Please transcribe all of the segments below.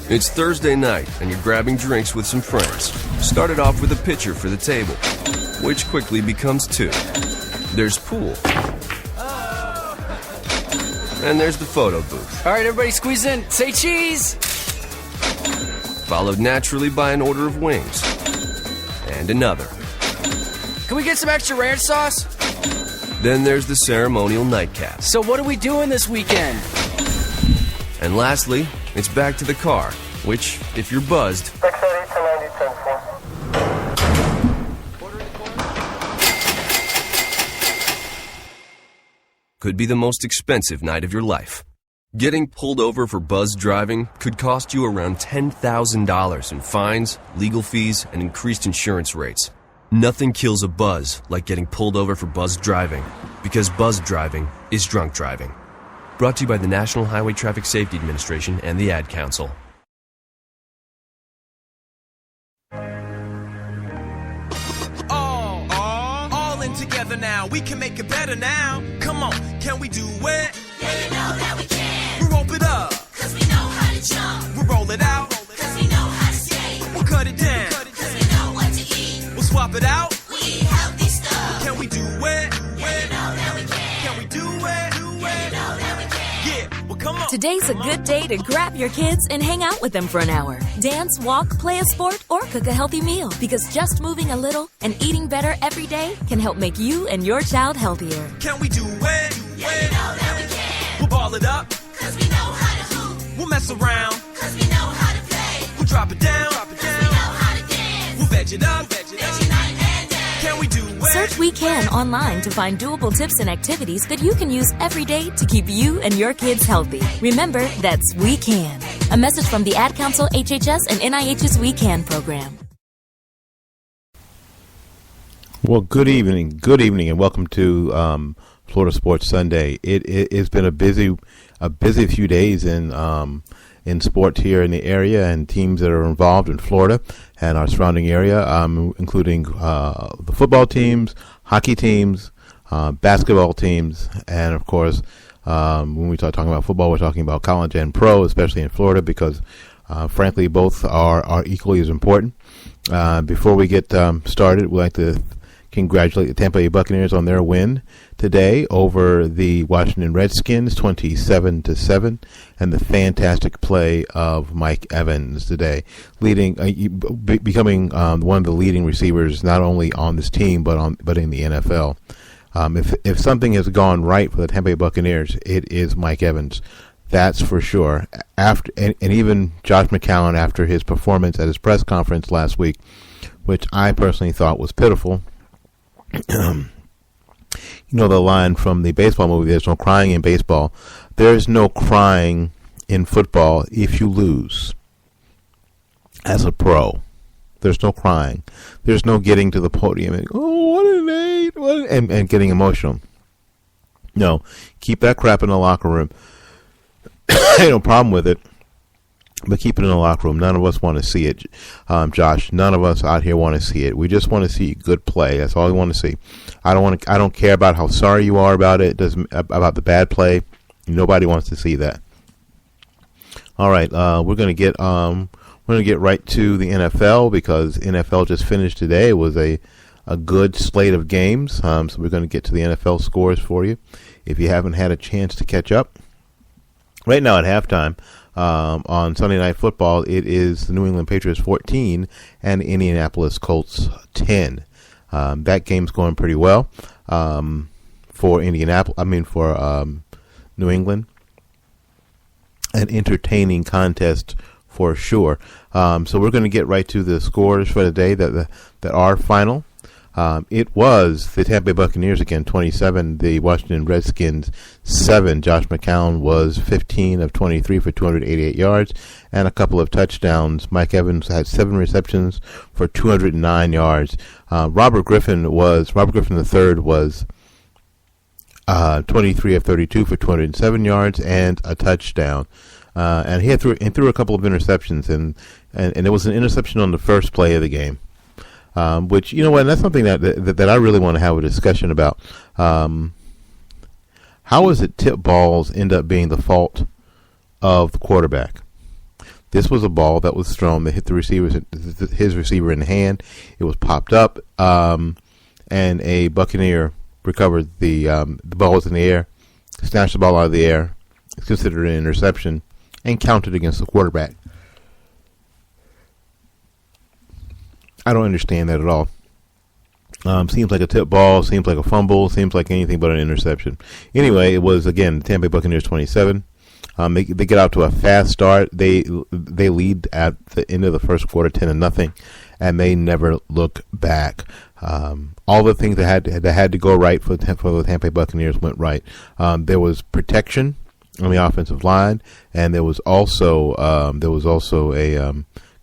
It's Thursday night, and you're grabbing drinks with some friends. Started off with a pitcher for the table, which quickly becomes two. There's pool. And there's the photo booth. All right, everybody squeeze in. Say cheese! Followed naturally by an order of wings. And another. Can we get some extra ranch sauce? Then there's the ceremonial nightcap. So what are we doing this weekend? And lastly, it's back to the car, which, if you're buzzed, could be the most expensive night of your life. Getting pulled over for buzz driving could cost you around $10,000 in fines, legal fees, and increased insurance rates. Nothing kills a buzz like getting pulled over for buzz driving, because buzz driving is drunk driving. Brought to you by the National Highway Traffic Safety Administration and the Ad Council. All in together now. We can make it better now. Come on, can we do it? Yeah, you know that we can. We rope it up, Cause we know how to jump. we roll it out, Cause we know how to skate. we'll cut it down, Cause we know what to eat. we'll swap it out. We eat healthy stuff. Can we do it? Yeah, you know that we can. Can we do it? Yeah, you know that we can. Yeah, well come on. Today's a good day to grab your kids and hang out with them for an hour. Dance, walk, play a sport, or cook a healthy meal. Because just moving a little and eating better every day can help make you and your child healthier. Can we do it? Yeah, you know that we can. We'll ball it up, Cause we know how to hoop. we'll mess around, Cause we know how to play. we'll drop it down, Cause we know how to dance. we'll veg it up. Veggie night and day. Can we do it? Search We Can online to find doable tips and activities that you can use every day to keep you and your kids healthy. Remember, that's We Can. A message from the Ad Council, HHS, and NIH's We Can program. Well, good evening, and welcome to Florida Sports Sunday. It's been a busy few days in sports here in the area and teams that are involved in Florida and our surrounding area, including the football teams, hockey teams, basketball teams, and of course, when we start talking about football, we're talking about college and pro, especially in Florida, because frankly, both are equally as important. Before we get started, we'd like to congratulate the Tampa Bay Buccaneers on their win today over the Washington Redskins, 27-7, and the fantastic play of Mike Evans today, becoming one of the leading receivers not only on this team but in the NFL. If something has gone right for the Tampa Bay Buccaneers, it is Mike Evans. That's for sure. And even Josh McCown, after his performance at his press conference last week, which I personally thought was pitiful. You know the line from the baseball movie, there's no crying in baseball. There's no crying in football if you lose. As a pro, there's no crying. There's no getting to the podium and, oh, what an 8, and getting emotional. No, keep that crap in the locker room. I have no problem with it, but keep it in the locker room. None of us want to see it, Josh. None of us out here want to see it. We just want to see good play. That's all we want to see. I don't care about how sorry you are about it. Doesn't about the bad play. Nobody wants to see that. All right, we're gonna get right to the NFL because NFL just finished today. It was a good slate of games. So we're gonna get to the NFL scores for you if you haven't had a chance to catch up. Right now at halftime. On Sunday Night Football, it is the New England Patriots 14 and Indianapolis Colts 10. That game's going pretty well for New England. An entertaining contest for sure. So we're going to get right to the scores for the day that are final. It was the Tampa Bay Buccaneers again, 27. The Washington Redskins, 7. Josh McCown was 15 of 23 for 288 yards and a couple of touchdowns. Mike Evans had 7 receptions for 209 yards. Robert Griffin III was 23 of 32 for 207 yards and a touchdown. And he threw a couple of interceptions, and it was an interception on the first play of the game. Which, you know what, that's something that I really want to have a discussion about. How is it tip balls end up being the fault of the quarterback? This was a ball that was thrown that hit his receiver in the hand. It was popped up, and a Buccaneer recovered the ball was in the air, snatched the ball out of the air. It's considered an interception and counted against the quarterback. I don't understand that at all. Seems like a tip ball, seems like a fumble, seems like anything but an interception. Anyway, it was, again, Tampa Bay Buccaneers 27. They get out to a fast start. They lead at the end of the first quarter 10-0, and they never look back. All the things that had to go right for the Tampa Bay Buccaneers went right. There was protection on the offensive line, and there was also a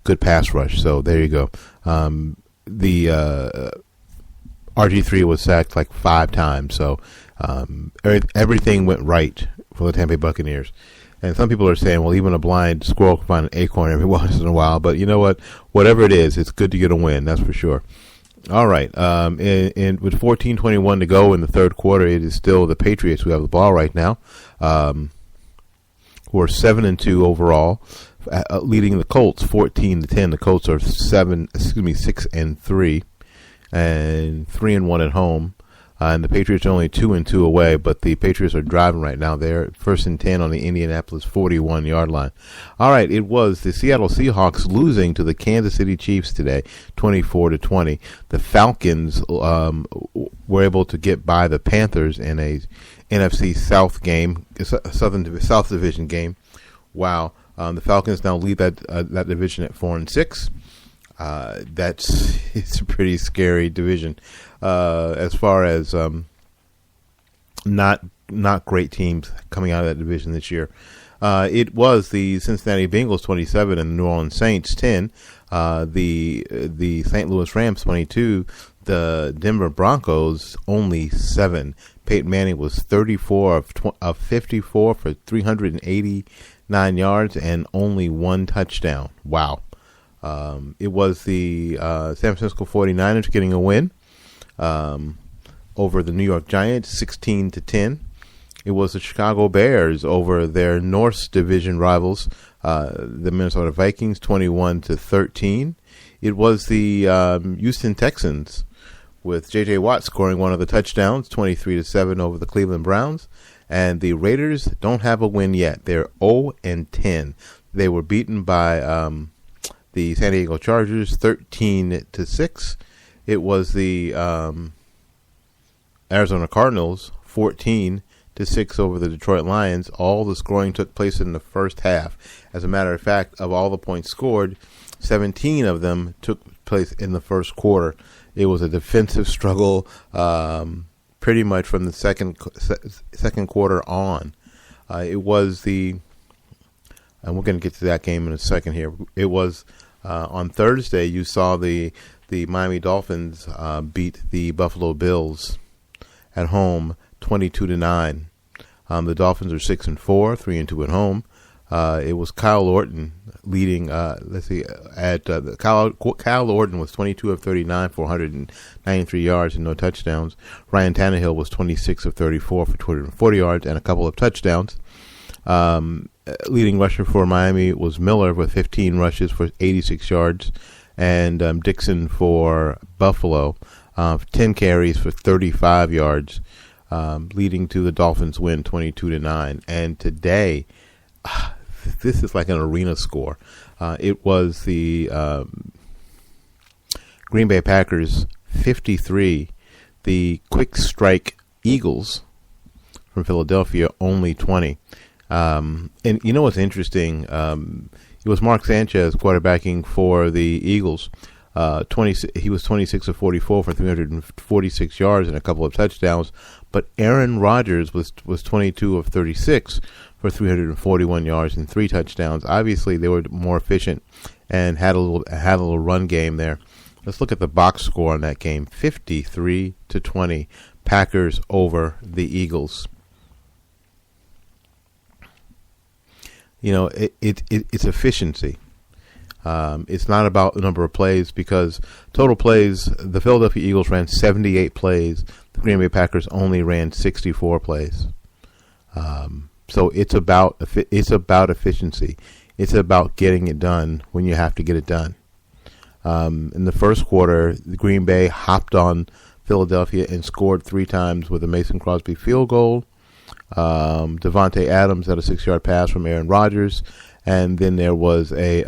good pass rush. So there you go. The RG3 was sacked like 5 times, so everything went right for the Tampa Bay Buccaneers. And some people are saying, well, even a blind squirrel can find an acorn every once in a while. But you know what? Whatever it is, it's good to get a win, that's for sure. All right. With 14:21 to go in the third quarter, it is still the Patriots who have the ball right now, who are 7-2 overall, leading the Colts 14-10. The Colts are 6-3, and 3-1 at home. And the Patriots are only 2-2 away, but the Patriots are driving right now. They're 1st and 10 on the Indianapolis 41-yard line. All right, it was the Seattle Seahawks losing to the Kansas City Chiefs today, 24-20. The Falcons were able to get by the Panthers in a NFC South game, South Division game. Wow, the Falcons now lead that division at 4-6. It's a pretty scary division as far as not great teams coming out of that division this year. It was the Cincinnati Bengals 27 and the New Orleans Saints 10. The St. Louis Rams 22. The Denver Broncos only 7. Peyton Manning was 34 of 54 for 389 yards and only 1 touchdown. Wow. It was the San Francisco 49ers getting a win over the New York Giants, 16-10. It was the Chicago Bears over their North Division rivals, the Minnesota Vikings, 21-13. It was the Houston Texans with J.J. Watt scoring one of the touchdowns, 23-7 over the Cleveland Browns. And the Raiders don't have a win yet. They're 0-10. They were beaten by the San Diego Chargers 13-6. It was the Arizona Cardinals 14-6 over the Detroit Lions. All the scoring took place in the first half. As a matter of fact, of all the points scored, 17 of them took place in the first quarter. It was a defensive struggle pretty much from the second quarter on. It was and we're going to get to that game in a second here. It was on Thursday, you saw the Miami Dolphins beat the Buffalo Bills at home 22-9. The Dolphins are 6-4, 3-2 at home. It was Kyle Orton leading. Kyle Orton was 22 of 39 for 193 yards and no touchdowns. Ryan Tannehill was 26 of 34 for 240 yards and a couple of touchdowns. Leading rusher for Miami was Miller with 15 rushes for 86 yards, and Dixon for Buffalo, 10 carries for 35 yards, leading to the Dolphins win 22-9. And today, this is like an arena score. It was the Green Bay Packers 53, the Quick Strike Eagles from Philadelphia only 20. And you know what's interesting? It was Mark Sanchez quarterbacking for the Eagles. He was 26 of 44 for 346 yards and a couple of touchdowns. But Aaron Rodgers was 22 of 36 for 341 yards and 3 touchdowns. Obviously, they were more efficient and had a little run game there. Let's look at the box score on that game: 53-20, Packers over the Eagles. You know, it's efficiency. It's not about the number of plays, because total plays, the Philadelphia Eagles ran 78 plays. The Green Bay Packers only ran 64 plays. So it's about efficiency. It's about getting it done when you have to get it done. In the first quarter, Green Bay hopped on Philadelphia and scored 3 times with a Mason Crosby field goal. Devontae Adams had a 6-yard pass from Aaron Rodgers, and then there was a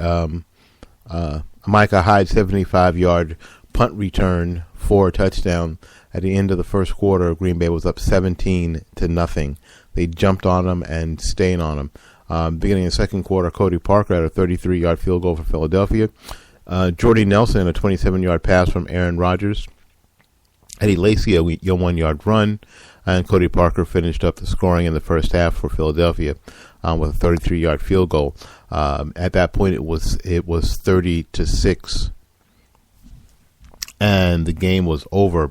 Micah Hyde 75-yard punt return for a touchdown. At the end of the first quarter, Green Bay was up 17-0. They jumped on them and stayed on them. Beginning of the second quarter, Cody Parker had a 33-yard field goal for Philadelphia. Jordy Nelson, a 27-yard pass from Aaron Rodgers. Eddie Lacy, a 1-yard run. And Cody Parker finished up the scoring in the first half for Philadelphia with a 33-yard field goal. At that point, it was 30-6. And the game was over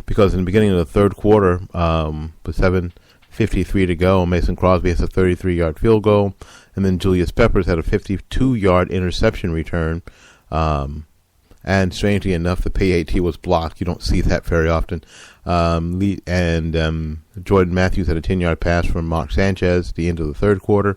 because in the beginning of the third quarter, with 7:53 to go, Mason Crosby has a 33-yard field goal, and then Julius Peppers had a 52-yard interception return. And strangely enough, the PAT was blocked. You don't see that very often. Jordan Matthews had a 10-yard pass from Mark Sanchez at the end of the third quarter.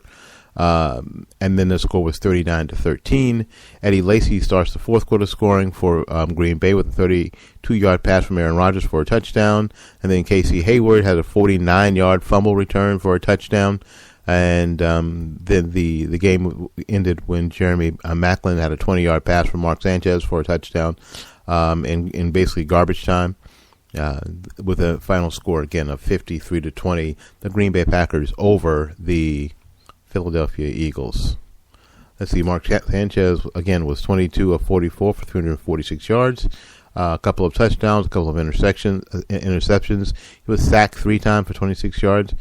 And then the score was 39-13. Eddie Lacy starts the fourth quarter scoring for Green Bay with a 32-yard pass from Aaron Rodgers for a touchdown. And then Casey Hayward had a 49-yard fumble return for a touchdown. And then the game ended when Jeremy Maclin had a 20-yard pass from Mark Sanchez for a touchdown in basically garbage time. With a final score, again, of 53-20. The Green Bay Packers over the Philadelphia Eagles. Let's see, Mark Sanchez, again, was 22 of 44 for 346 yards. A couple of touchdowns, a couple of interceptions. He was sacked 3 times for 26 yards.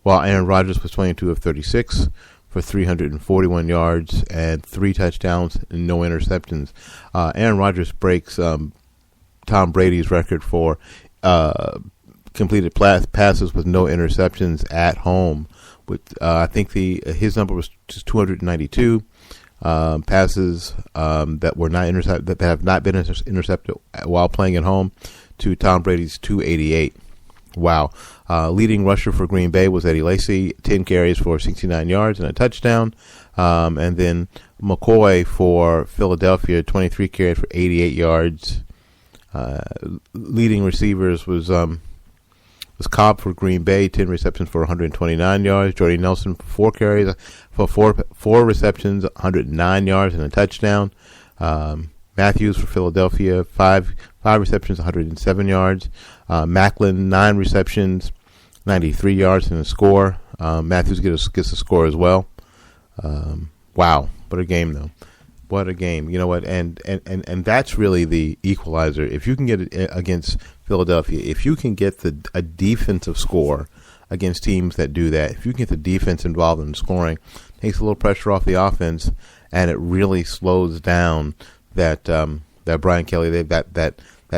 While Aaron Rodgers was 22 of 36 for 341 yards and 3 touchdowns and no interceptions. Aaron Rodgers breaks Tom Brady's record for completed passes with no interceptions at home. With I think his number was just 292 passes that were not intercepted, that have not been intercepted while playing at home, to Tom Brady's 288. Wow. Leading rusher for Green Bay was Eddie Lacy, 10 carries for 69 yards and a touchdown. And then McCoy for Philadelphia, 23 carries for 88 yards. Leading receivers was Cobb for Green Bay, 10 receptions for 129 yards. Jordy Nelson for 4 carries for four receptions, 109 yards and a touchdown. Matthews for Philadelphia, 5 receptions, 107 yards. Maclin, 9 receptions, 93 yards and a score. Matthews gets a score as well. Wow, what a game though! What a game! You know what? And that's really the equalizer. If you can get it against Philadelphia, if you can get a defensive score against teams that do that, if you can get the defense involved in scoring, it takes a little pressure off the offense, and it really slows down that Brian Kelly, that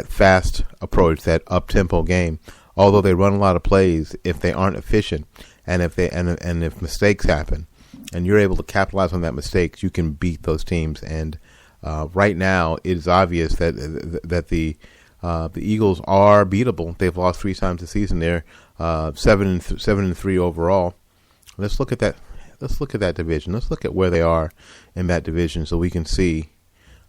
fast approach, that up-tempo game. Although they run a lot of plays, if they aren't efficient, and if mistakes happen, and you're able to capitalize on that mistakes, you can beat those teams. And right now, it is obvious that the Eagles are beatable. They've lost 3 times this season. They're 7-3 overall. Let's look at that. Let's look at that division. Let's look at where they are in that division, so we can see.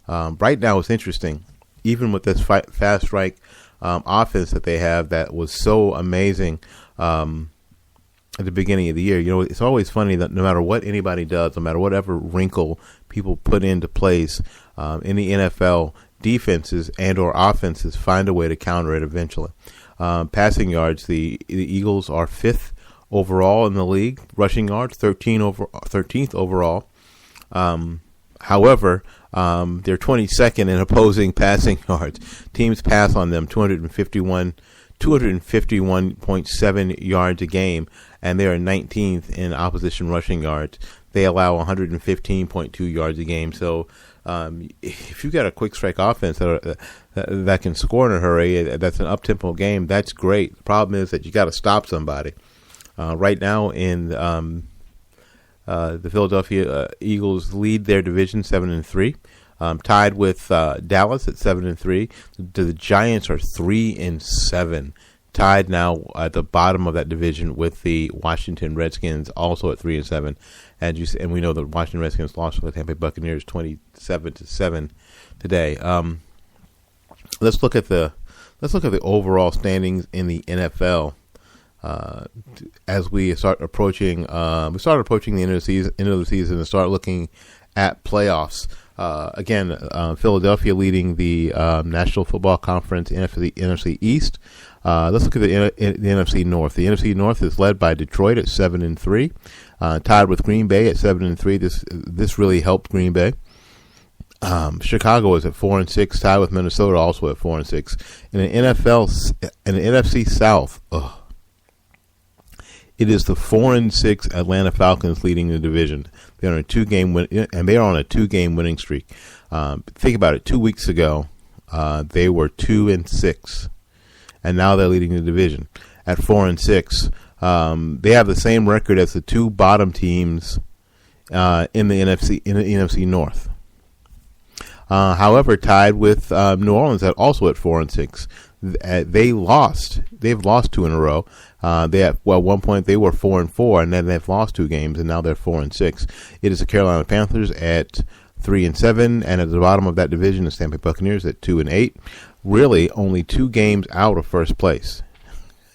Right now, it's interesting. Even with this fast strike offense that they have, that was so amazing at the beginning of the year. You know, it's always funny that no matter what anybody does, no matter whatever wrinkle people put into place in the NFL, defenses and or offenses find a way to counter it eventually. Passing yards, the Eagles are 5th overall in the league. Rushing yards, 13th overall. However, they're 22nd in opposing passing yards. Teams pass on them 251.7 yards a game, and they are 19th in opposition rushing yards. They allow 115.2 yards a game. So if you got a quick strike offense that can score in a hurry, that's an up-tempo game, that's great. The problem is that you got to stop somebody. Right now in the Philadelphia Eagles lead their division 7-3, tied with Dallas at 7-3. The Giants are 3-7, tied now at the bottom of that division with the Washington Redskins, also at 3-7. And we know the Washington Redskins lost to the Tampa Bay Buccaneers 27-7 today. Let's look at the overall standings in the NFL. As we start approaching, the end of the season, and start looking at playoffs. Again, Philadelphia leading the National Football Conference NFC East. Let's look at the NFC North. The NFC North is led by Detroit at 7-3, tied with Green Bay at 7-3. This really helped Green Bay. Chicago is at 4-6, tied with Minnesota also at 4-6. In the NFC South, it is the 4-6 Atlanta Falcons leading the division. They're on a 2-game winning streak. Think about it. 2 weeks ago, they were 2-6, and now they're leading the division at 4-6. They have the same record as the two bottom teams in the NFC North. However, tied with New Orleans also at 4-6. They've lost 2 in a row. At one point they were 4-4, and then they've lost 2 games, and now they're 4-6. It is the Carolina Panthers at 3-7, and at the bottom of that division is Tampa Bay Buccaneers at 2-8. Really, only 2 games out of first place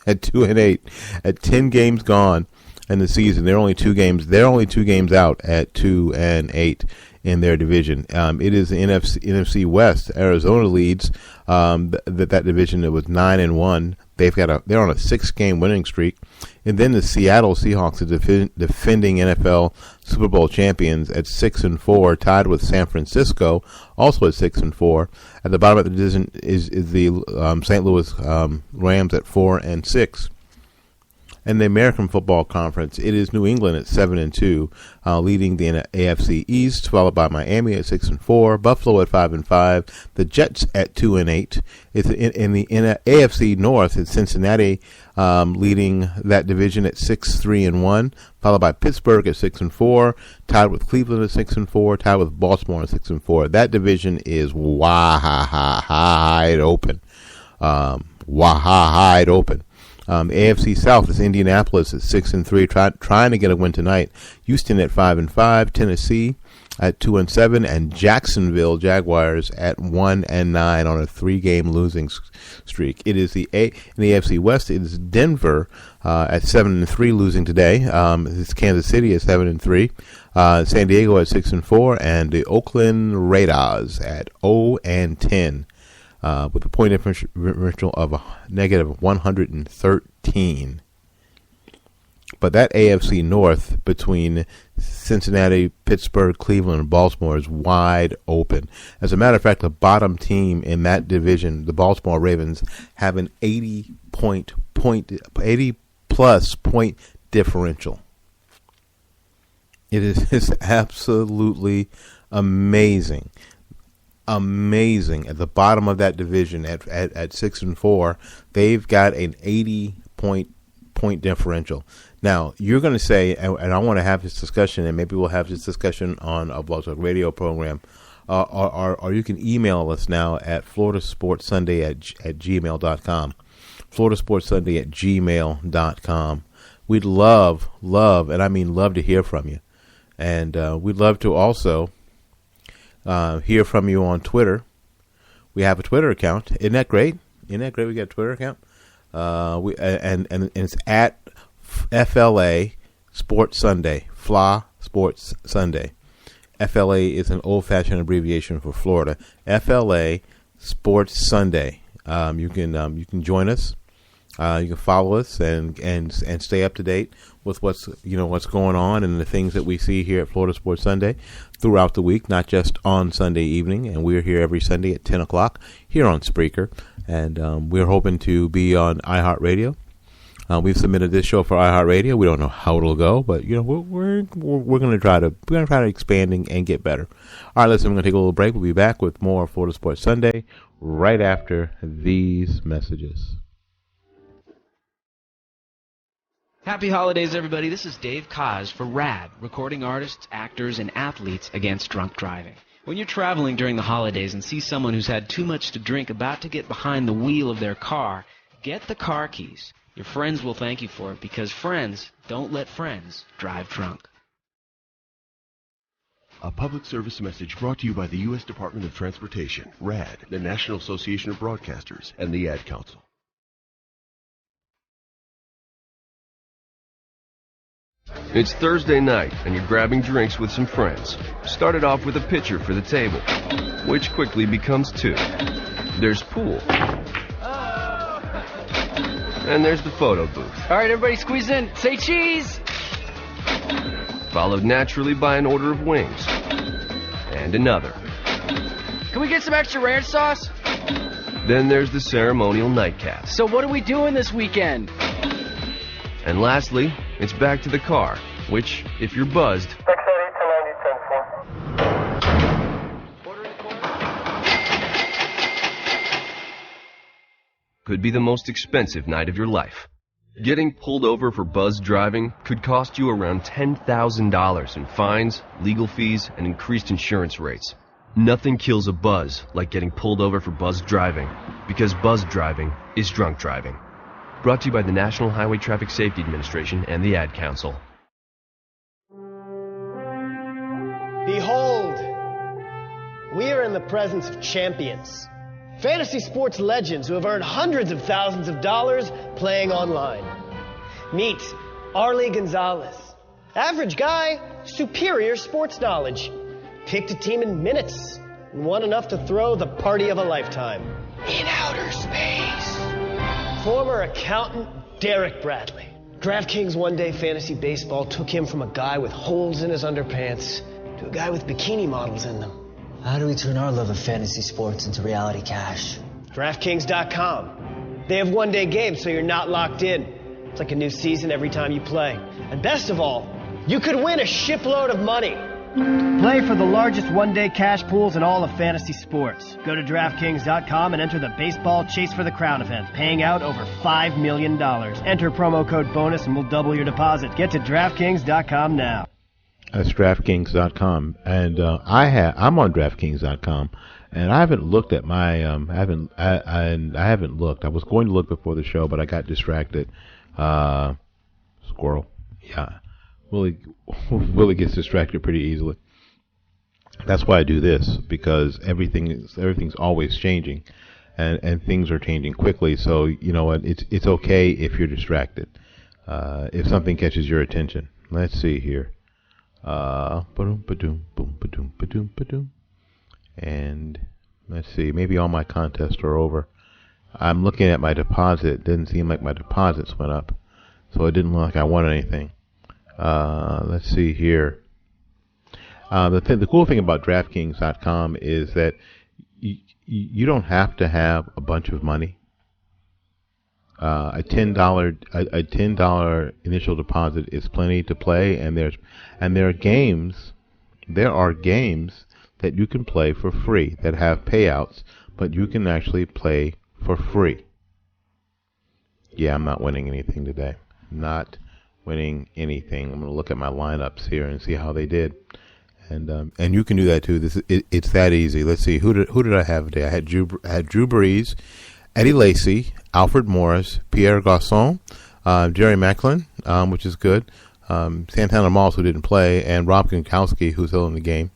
at 2-8. At 10 games gone in the season, they're only 2 games. They're only 2 games out at 2-8 in their division. It is the NFC West. Arizona leads that division. It was 9-1. They're on a 6-game winning streak, and then the Seattle Seahawks, the defending NFL Super Bowl champions, at 6-4, tied with San Francisco, also at 6-4. At the bottom of the division is the St. Louis Rams at 4-6. And the American Football Conference, it is New England at 7-2, leading the AFC East, followed by Miami at 6-4, Buffalo at 5-5, the Jets at 2-8. It's in the AFC North, it's Cincinnati leading that division at 6-3-1, followed by Pittsburgh at 6-4, tied with Cleveland at 6-4, tied with Baltimore at 6-4. That division is wide open. Wide open. AFC South is Indianapolis at 6-3, trying to get a win tonight. Houston at 5-5, Tennessee at 2-7, and Jacksonville Jaguars at 1-9 on a 3-game losing streak. It is in the AFC West. It is Denver at 7-3, losing today. It's Kansas City at 7-3, San Diego at 6-4, and the Oakland Raiders at 0-10. With a point differential of a negative 113. But that AFC North between Cincinnati, Pittsburgh, Cleveland, and Baltimore is wide open. As a matter of fact, the bottom team in that division, the Baltimore Ravens, have an 80-plus point differential. It is absolutely amazing. At the bottom of that division at 6-4, they've got an 80 point differential. Now you're going to say, and I want to have this discussion, and maybe we'll have this discussion on a Blog Talk Radio program, or you can email us now at floridasportsunday at gmail.com. floridasportsunday at gmail.com. We'd love, and I mean love, to hear from you, and we'd love to also hear from you on Twitter. We have a Twitter account. Isn't that great? We got a Twitter account. And it's at FLA Sports Sunday. FLA Sports Sunday. FLA is an old-fashioned abbreviation for Florida. FLA Sports Sunday. You can join us. You can follow us and stay up to date with what's going on and the things that we see here at Florida Sports Sunday throughout the week, not just on Sunday evening. And we're here every Sunday at 10 o'clock here on Spreaker, and we're hoping to be on iHeartRadio. We've submitted this show for iHeartRadio. We don't know how it'll go, but we're going to try to expand and get better. All right, listen, we're going to take a little break. We'll be back with more Florida Sports Sunday right after these messages. Happy holidays, everybody. This is Dave Kaz for RAD, recording artists, actors, and athletes against drunk driving. When you're traveling during the holidays and see someone who's had too much to drink about to get behind the wheel of their car, Get the car keys. Your friends will thank you for it because friends don't let friends drive drunk. A public service message brought to you by the U.S. Department of Transportation, RAD, the National Association of Broadcasters, and the Ad Council. It's Thursday night, and you're grabbing drinks with some friends. Started off with a pitcher for the table, which quickly becomes two. There's pool. And there's the photo booth. All right, everybody squeeze in. Say cheese. Followed naturally by an order of wings. And another. Can we get some extra ranch sauce? Then there's the ceremonial nightcap. So what are we doing this weekend? And lastly, it's back to the car, which, if you're buzzed, could be the most expensive night of your life. Getting pulled over for buzz driving could cost you around $10,000 in fines, legal fees, and increased insurance rates. Nothing kills a buzz like getting pulled over for buzz driving, because buzz driving is drunk driving. Brought to you by the National Highway Traffic Safety Administration and the Ad Council. Behold, we are in the presence of champions. Fantasy sports legends who have earned hundreds of thousands of dollars playing online. Meet Arlie Gonzalez. Average guy, superior sports knowledge. Picked a team in minutes and won enough to throw the party of a lifetime. In outer space. Former accountant Derek Bradley. DraftKings One Day Fantasy Baseball took him from a guy with holes in his underpants to a guy with bikini models in them. How do we turn our love of fantasy sports into reality cash? DraftKings.com. They have one-day games, so you're not locked in. It's like a new season every time you play. And best of all, you could win a shipload of money. Play for the largest one-day cash pools in all of fantasy sports. Go to DraftKings.com and enter the Baseball Chase for the Crown event, paying out over $5 million. Enter promo code BONUS and we'll double your deposit. Get to DraftKings.com now. That's DraftKings.com, and I'm on DraftKings.com, and I haven't looked at my I haven't looked. I was going to look before the show, but I got distracted. Squirrel, yeah, Willie gets distracted pretty easily. That's why I do this, because everything's always changing, and things are changing quickly. So you know what? It's okay if you're distracted. If something catches your attention. Let's see here. And let's see, maybe all my contests are over. I'm looking at my deposit. It didn't seem like my deposits went up, so it didn't look like I won anything. Let's see here. The cool thing about DraftKings.com is that you don't have to have a bunch of money. A $10 initial deposit is plenty to play, and there are games that you can play for free that have payouts, but you can actually play for free. Yeah, I'm not winning anything today. Not winning anything. I'm going to look at my lineups here and see how they did, and you can do that too. It's that easy. Let's see, who did I have today? I had Drew Brees, Eddie Lacy, Alfred Morris, Pierre Garçon, Jerry Macklin, which is good, Santana Moss, who didn't play, and Rob Gronkowski, who's still in the game,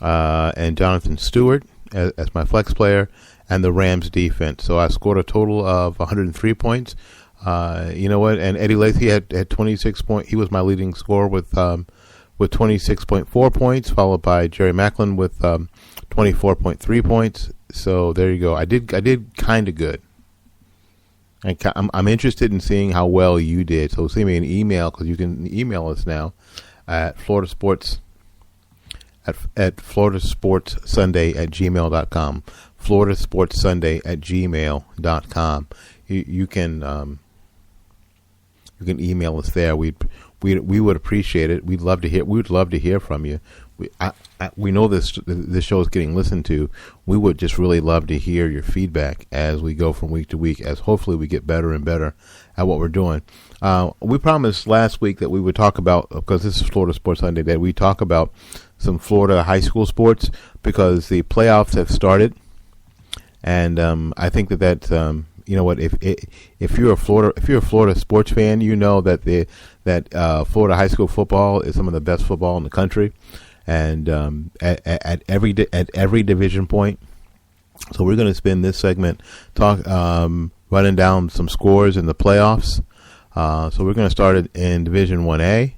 and Jonathan Stewart as my flex player, and the Rams defense. So I scored a total of 103 points. You know what? And Eddie Lacy had 26 points. He was my leading scorer with 26.4 points, followed by Jerry Macklin with 24.3 points. So there you go. I did kind of good. I'm interested in seeing how well you did. So send me an email, because you can email us now at Florida Sports at floridasportssunday@gmail.com. floridasportssunday@gmail.com. You can email us there. We would appreciate it. We'd love to hear from you. We know this show is getting listened to. We would just really love to hear your feedback as we go from week to week, as hopefully we get better and better at what we're doing. We promised last week that we would talk about, because this is Florida Sports Sunday, that we talk about some Florida high school sports, because the playoffs have started, and I think that's you know what, if you're a Florida sports fan, you know that Florida high school football is some of the best football in the country, and at every division point. So we're going to spend this segment running down some scores in the playoffs. So we're going to start it in Division 1A.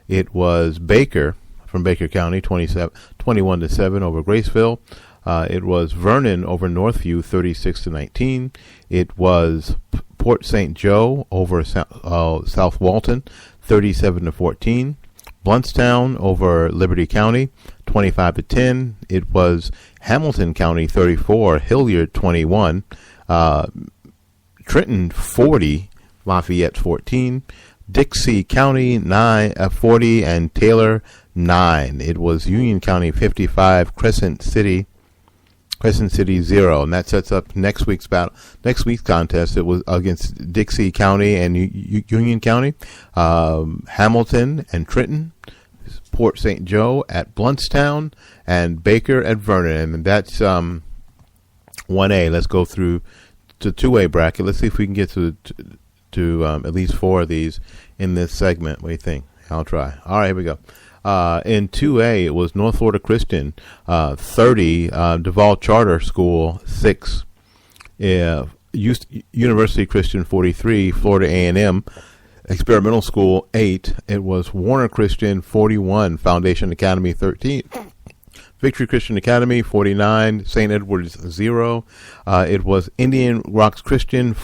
It was Baker from Baker County, 21-7 over Graceville. It was Vernon over Northview, 36-19. It was Port St. Joe over South Walton, 37-14. Bluntstown over Liberty County, 25-10. It was Hamilton County 34, Hilliard 21, Trenton 40, Lafayette 14, Dixie County 40, and Taylor 9. It was Union County 55, Crescent City 0, and that sets up next week's contest. It was against Dixie County and Union County, Hamilton and Trenton, Port St. Joe at Bluntstown, and Baker at Vernon. And that's 1A. Let's go through to 2A bracket. Let's see if we can get to at least 4 of these in this segment. What do you think? I'll try. All right, here we go. In 2A, it was North Florida Christian 30, Duval Charter School 6, University Christian 43, Florida A&M Experimental School 8. It was Warner Christian 41, Foundation Academy 13, Victory Christian Academy 49, St. Edward's 0. It was Indian Rocks Christian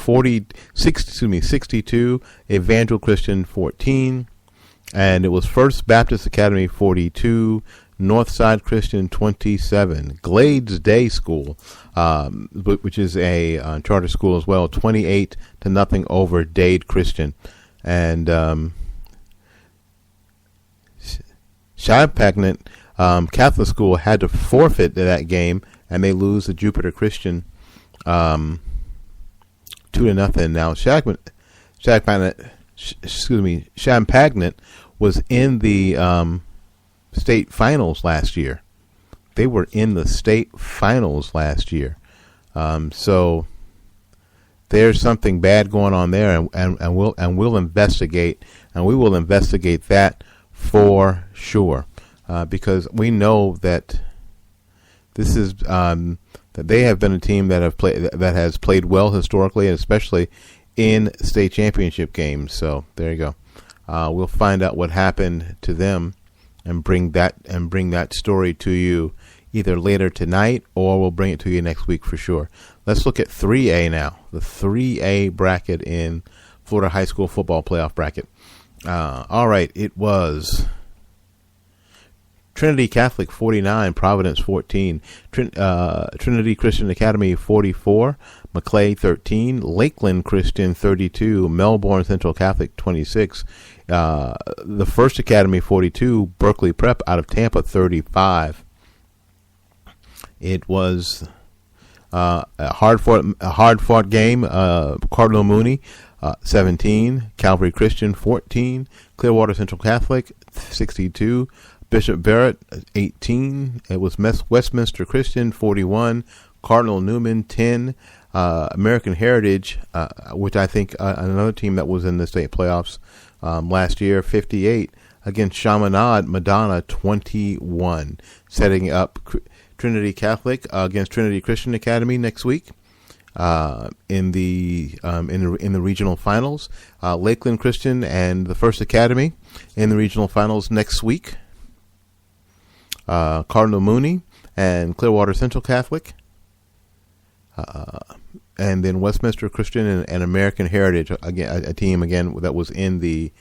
62, Evangel Christian 14. And it was First Baptist Academy 42, Northside Christian 27, Glades Day School, which is a charter school as well, 28-0 over Dade Christian, and Champagnat Catholic School had to forfeit that game, and they lose to Jupiter Christian 2-0. Now Champagnat was in the state finals last year. They were in the state finals last year. So there's something bad going on there, and we'll investigate, and we will investigate that for sure, because we know that this is that they have been a team that has played well historically, and especially in state championship games. So there you go. We'll find out what happened to them and bring that story to you either later tonight, or we'll bring it to you next week for sure. Let's look at 3A now, the 3A bracket in Florida High School Football Playoff bracket. All right, it was Trinity Catholic 49, Providence 14, Trinity Christian Academy 44, Maclay 13, Lakeland Christian 32, Melbourne Central Catholic 26, the First Academy 42, Berkeley Prep out of Tampa 35. It was a hard fought game. Cardinal Mooney 17, Calvary Christian 14, Clearwater Central Catholic 62, Bishop Barrett 18. It was Westminster Christian 41, Cardinal Newman 10, American Heritage, which I think another team that was in the state playoffs last year, 58 against Chaminade Madonna 21, setting up Trinity Catholic against Trinity Christian Academy next week in the regional finals. Lakeland Christian and the First Academy in the regional finals next week. Cardinal Mooney and Clearwater Central Catholic, and then Westminster Christian and American Heritage, again a team again that was in the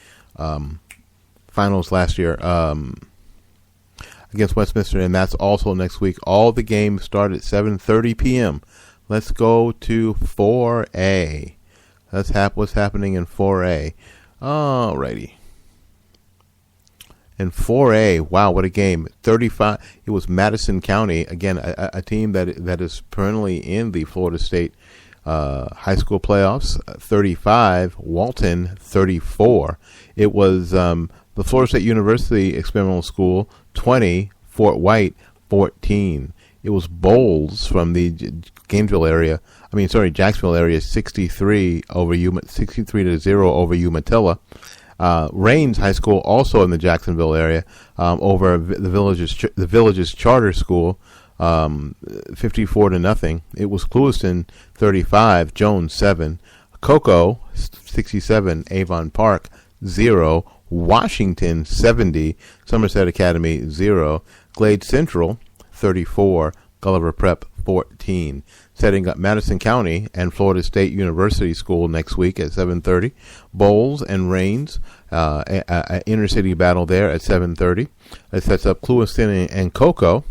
finals last year against Westminster, and that's also next week. All the games start at 7:30 p.m. Let's go to 4A. That's what's happening in 4A. Alrighty. In 4A, wow, what a game. 35, it was Madison County, again, a team that is perennially in the Florida State high school playoffs. 35, Walton 34. It was the Florida State University Experimental School 20, Fort White 14. It was Bowles from the Jacksonville area, 63 to 0 over Umatilla. Rains High School, also in the Jacksonville area, over the village's charter school, 54 to nothing. It was Clewiston 35, Jones 7, Cocoa 67, Avon Park 0, Washington 70, Somerset Academy 0, Glade Central 34, Gulliver Prep 14. Setting up Madison County and Florida State University School next week at 7:30. Bowles and Rains, a inner city battle there at 7:30. It sets up Clewiston and Cocoa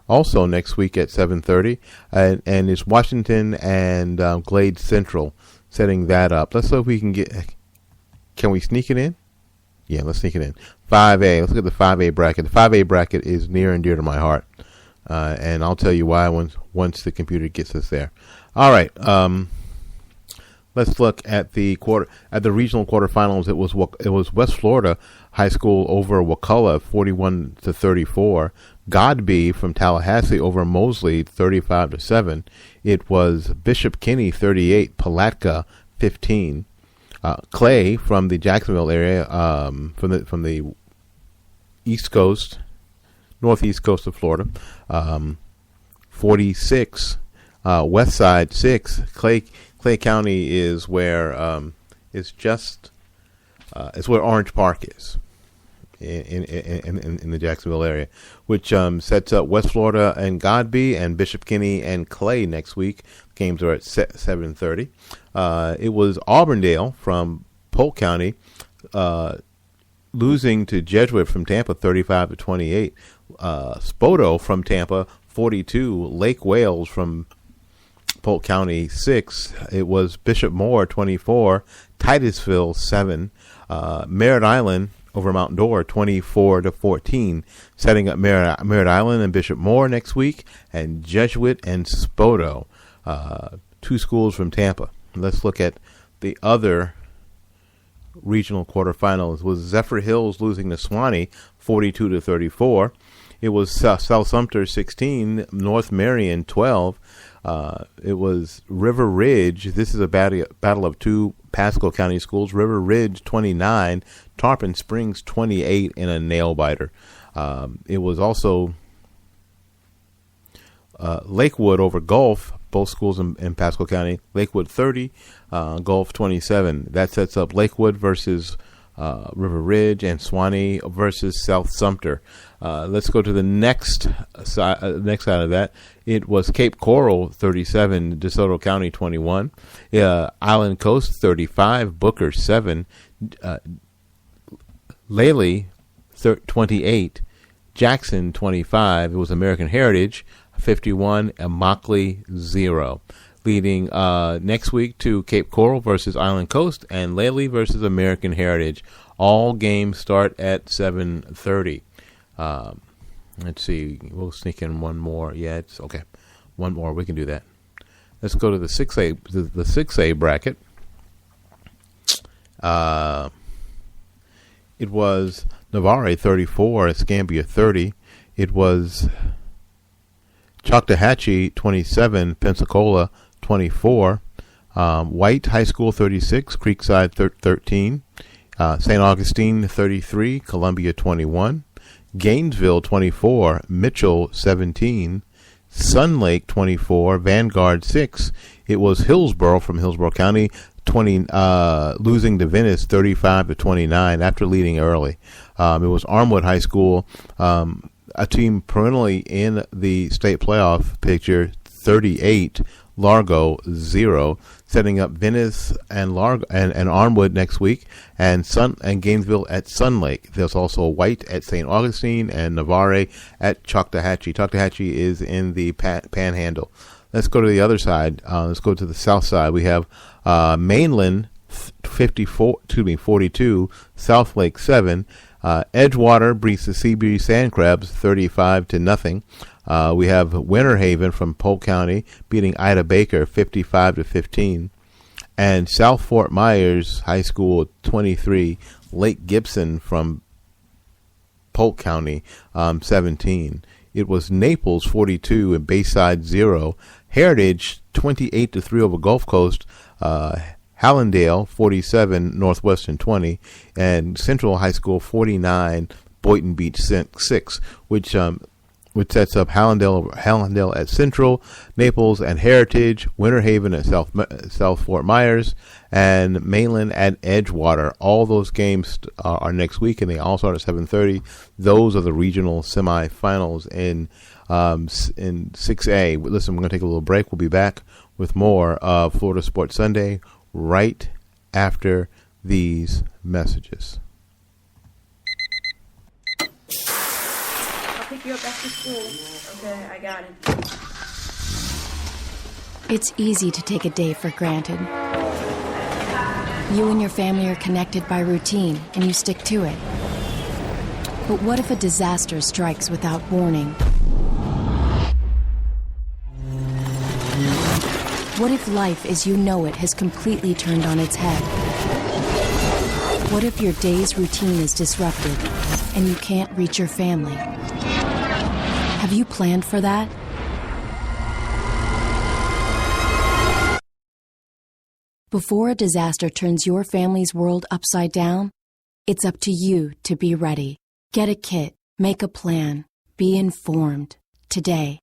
also next week at 7:30, and it's Washington and Glade Central setting that up. Let's see if we can get. Can we sneak it in? Yeah, let's sneak it in. 5A. Let's look at the 5A bracket. The 5A bracket is near and dear to my heart. And I'll tell you why once the computer gets us there. All right, let's look at the regional quarterfinals. It was West Florida High School over Wakulla 41 to 34. Godby from Tallahassee over Mosley 35 to 7. It was Bishop Kinney 38, Palatka 15. Clay from the Jacksonville area, from the East Coast. Northeast coast of Florida, 46, West Side 6. Clay County is where it's where Orange Park is in the Jacksonville area, which sets up West Florida and Godby and Bishop Kinney and Clay next week. Games are at 7:30. It was Auburndale from Polk County losing to Jesuit from Tampa 35 to 28. Spoto from Tampa 42. Lake Wales from Polk County 6. It was Bishop Moore 24. Titusville 7. Merritt Island over Mount Dora 24 to 14. Setting up Merritt Island and Bishop Moore next week, and Jesuit and Spoto, 2 schools from Tampa. Let's look at the other regional quarterfinals. It was Zephyr Hills losing to Swanee 42 to 34. It was South Sumter 16, North Marion 12. It was River Ridge. This is a battle of 2 Pasco County schools. River Ridge 29, Tarpon Springs 28 in a nail biter. It was also Lakewood over Gulf, both schools in Pasco County. Lakewood 30, Gulf 27. That sets up Lakewood versus River Ridge and Swanee versus South Sumter. Let's go to the next side of that. It was Cape Coral 37, DeSoto County 21, Island Coast 35, Booker 7, Lely 28, Jackson 25. It was American Heritage 51, and Mockley 0. Leading next week to Cape Coral versus Island Coast and Lely versus American Heritage. All games start at 7:30. Let's see. We'll sneak in one more. Yeah, it's okay. One more. We can do that. Let's go to the 6A. The 6A bracket. It was Navarre 34, Escambia 30. It was Choctawhatchee 27, Pensacola 24, White High School 36, Creekside 13, St. Augustine 33, Columbia 21, Gainesville 24, Mitchell 17, Sun Lake 24, Vanguard 6. It was Hillsborough from Hillsborough County 20, losing to Venice 35 to 29 after leading early. It was Armwood High School, a team perennially in the state playoff picture, 38, Largo 0, setting up Venice and Largo and Armwood next week, and Gainesville at Sun Lake. There's also White at St. Augustine and Navarre at Choctawhatchee. Choctawhatchee is in the Panhandle. Let's go to the other side. Let's go to the south side. We have Mainland 42, South Lake 7. Edgewater beats the Seabury Sand Crabs 35 to nothing. We have Winter Haven from Polk County beating Ida Baker 55 to 15, and South Fort Myers High School 23, Lake Gibson from Polk County 17. it was Naples 42 and Bayside 0. Heritage 28-3 over Gulf Coast. Hallandale 47, Northwestern 20, and Central High School 49, Boynton Beach 6, which sets up Hallandale at Central, Naples at Heritage, Winter Haven at South Fort Myers, and Mainland at Edgewater. All those games are next week, and they all start at 7:30. Those are the regional semifinals in 6A. Listen, we're going to take a little break. We'll be back with more of Florida Sports Sunday right after these messages. I'll pick you up after school. Okay, I got it. It's easy to take a day for granted. You and your family are connected by routine, and you stick to it. But what if a disaster strikes without warning? What if life as you know it has completely turned on its head? What if your day's routine is disrupted and you can't reach your family? Have you planned for that? Before a disaster turns your family's world upside down, it's up to you to be ready. Get a kit, make a plan, be informed. Today.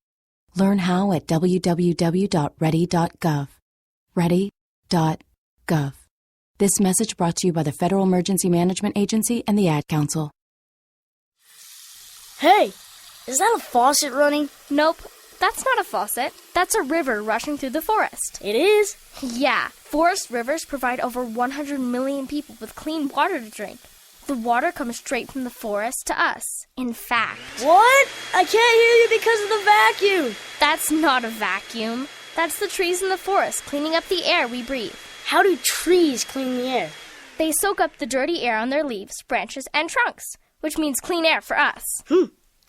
Learn how at www.ready.gov. Ready.gov. This message brought to you by the Federal Emergency Management Agency and the Ad Council. Hey, is that a faucet running? Nope, that's not a faucet. That's a river rushing through the forest. It is? Yeah, forest rivers provide over 100 million people with clean water to drink. The water comes straight from the forest to us. In fact... What? I can't hear you because of the vacuum. That's not a vacuum. That's the trees in the forest cleaning up the air we breathe. How do trees clean the air? They soak up the dirty air on their leaves, branches, and trunks, which means clean air for us.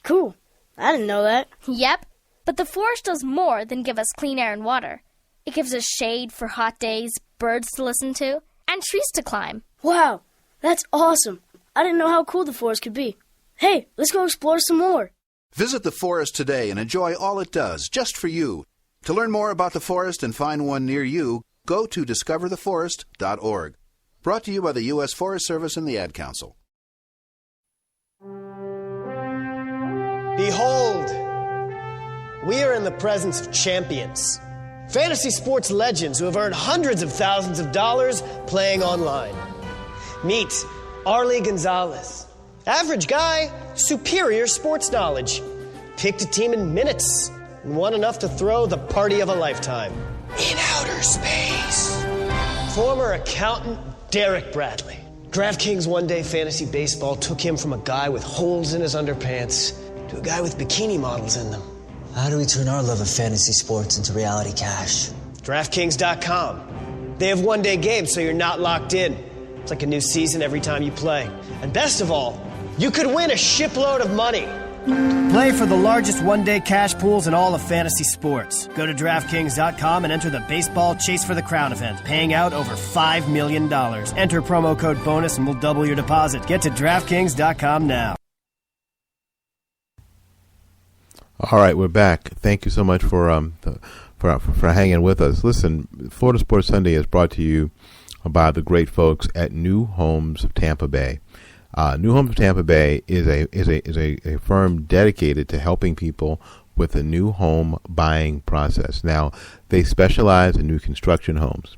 Cool. I didn't know that. Yep. But the forest does more than give us clean air and water. It gives us shade for hot days, birds to listen to, and trees to climb. Wow, that's awesome. I didn't know how cool the forest could be. Hey, let's go explore some more. Visit the forest today and enjoy all it does, just for you. To learn more about the forest and find one near you, go to discovertheforest.org. Brought to you by the U.S. Forest Service and the Ad Council. Behold, we are in the presence of champions. Fantasy sports legends who have earned hundreds of thousands of dollars playing online. Meet Arlie Gonzalez. Average guy, superior sports knowledge. Picked a team in minutes and won enough to throw the party of a lifetime. In outer space. Former accountant Derek Bradley. DraftKings One Day Fantasy Baseball took him from a guy with holes in his underpants to a guy with bikini models in them. How do we turn our love of fantasy sports into reality cash? DraftKings.com. They have one-day games, so you're not locked in. It's like a new season every time you play. And best of all, you could win a shipload of money. Play for the largest one-day cash pools in all of fantasy sports. Go to DraftKings.com and enter the Baseball Chase for the Crown event, paying out over $5 million. Enter promo code BONUS and we'll double your deposit. Get to DraftKings.com now. All right, we're back. Thank you so much for hanging with us. Listen, Florida Sports Sunday is brought to you by the great folks at New Homes of Tampa Bay. New Homes of Tampa Bay is a firm dedicated to helping people with the new home buying process. Now, they specialize in new construction homes.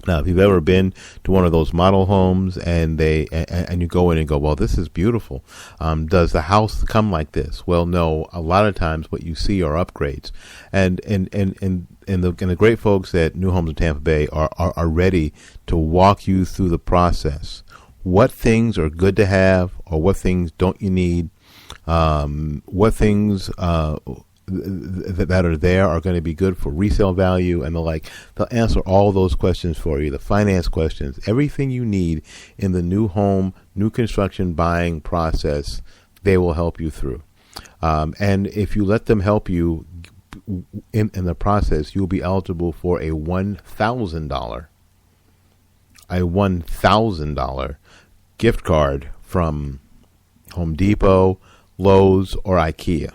Now, if you've ever been to one of those model homes and you go in and go, well, this is beautiful. Does the house come like this? Well, no. A lot of times, what you see are upgrades, and the great folks at New Homes in Tampa Bay are ready to walk you through the process. What things are good to have, or what things don't you need? What things that are there are going to be good for resale value and the like. They'll answer all those questions for you, the finance questions, everything you need in the new home, new construction buying process. They will help you through. And if you let them help you in the process, you'll be eligible for a $1,000 gift card from Home Depot, Lowe's, or IKEA.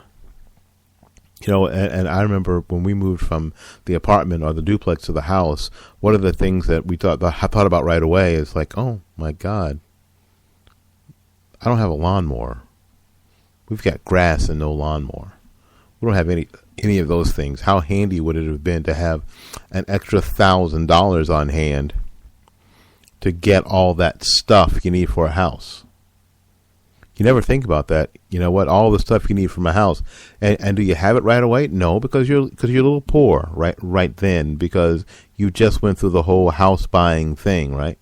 And I remember when we moved from the apartment or the duplex to the house, one of the things that I thought about right away is like, oh my God, I don't have a lawnmower. We've got grass and no lawnmower. We don't have any of those things. How handy would it have been to have an extra $1,000 on hand to get all that stuff you need for a house? You never think about that. You know what? All the stuff you need from a house, and do you have it right away? No, because you're a little poor right then, because you just went through the whole house buying thing, right?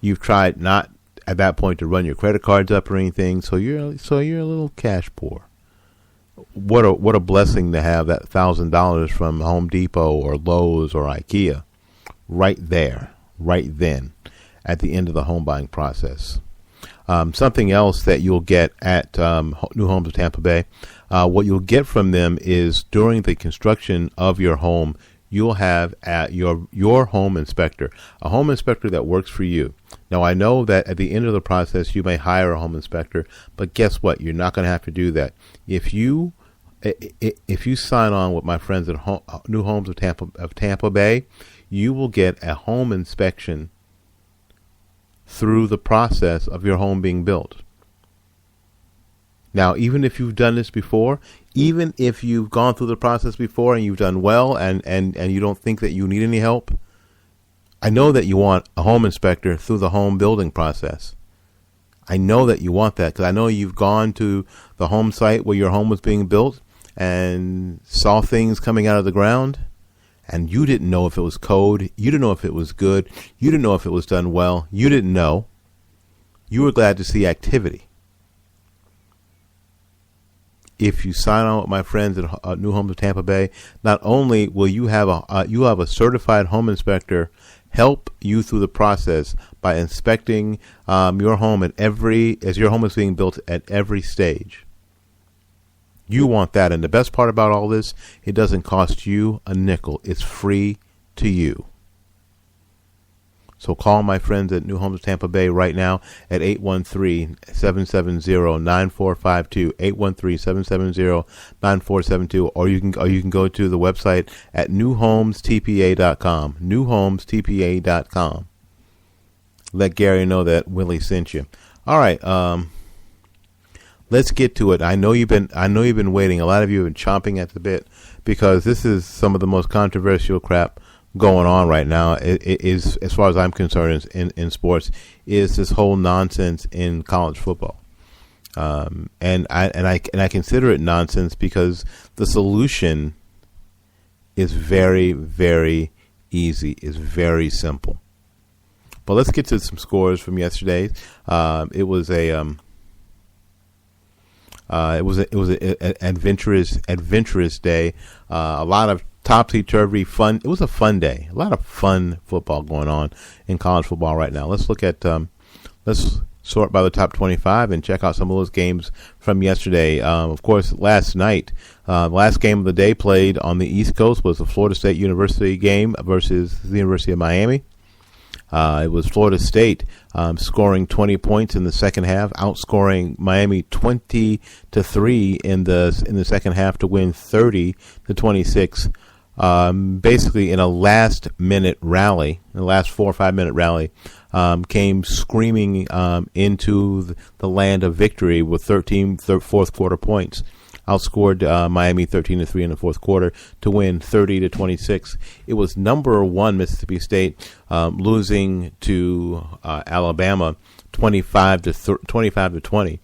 You've tried not at that point to run your credit cards up or anything, so you're a little cash poor. What a blessing to have that $1,000 from Home Depot or Lowe's or IKEA right there, right then, at the end of the home buying process. Something else that you'll get at New Homes of Tampa Bay, what you'll get from them is during the construction of your home, you'll have at your home inspector, a home inspector that works for you. Now, I know that at the end of the process, you may hire a home inspector, but guess what? You're not going to have to do that. If you sign on with my friends at New Homes of Tampa Bay, you will get a home inspection through the process of your home being built. Now, even if you've done this before, even if you've gone through the process before and you've done well and you don't think that you need any help, I know that you want a home inspector through the home building process. I know that you want that because I know you've gone to the home site where your home was being built and saw things coming out of the ground, and you didn't know if it was code, you didn't know if it was good, you didn't know if it was done well, you didn't know. You were glad to see activity. If you sign on with my friends at New Homes of Tampa Bay, not only will you have a certified home inspector help you through the process by inspecting your home as your home is being built at every stage. You want that, and the best part about all this, it doesn't cost you a nickel. It's free to you. So call my friends at New Homes of Tampa Bay right now at 813-770-9452, 813-770-9472, or you can go to the website at newhomestpa.com, newhomestpa.com. Let Gary know that Willie sent you. All right, let's get to it. I know you've been waiting. A lot of you have been chomping at the bit because this is some of the most controversial crap going on right now. It is, as far as I'm concerned, in sports, is this whole nonsense in college football. And I consider it nonsense because the solution is very, very easy. It's very simple. But let's get to some scores from yesterday. It was an adventurous day. A lot of topsy-turvy fun. It was a fun day. A lot of fun football going on in college football right now. Let's look at let's sort by the top 25 and check out some of those games from yesterday. Of course, last night, the last game of the day played on the East Coast was the Florida State University game versus the University of Miami. It was Florida State scoring 20 points in the second half, outscoring Miami 20-3 in the second half to win 30-26. Basically, in a last-minute rally, in the last 4 or 5 minute rally, came screaming into the land of victory with 13 fourth quarter points. Outscored Miami 13-3 in the fourth quarter to win 30-26. It was number 1 Mississippi State losing to Alabama 25-20.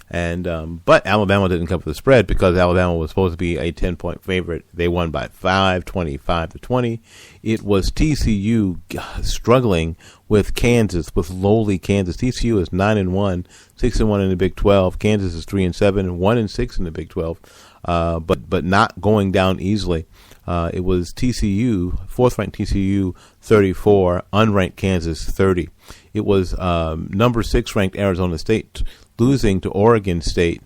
And but Alabama didn't cover the spread because Alabama was supposed to be a 10-point favorite. They won by 5, 25-20. It was TCU struggling with Kansas, with lowly Kansas. TCU is 9-1, 6-1 in the Big 12. Kansas is 3-7, 1-6 in the Big 12. But not going down easily. It was TCU, fourth-ranked TCU 34, unranked Kansas 30. It was number 6 ranked Arizona State losing to Oregon State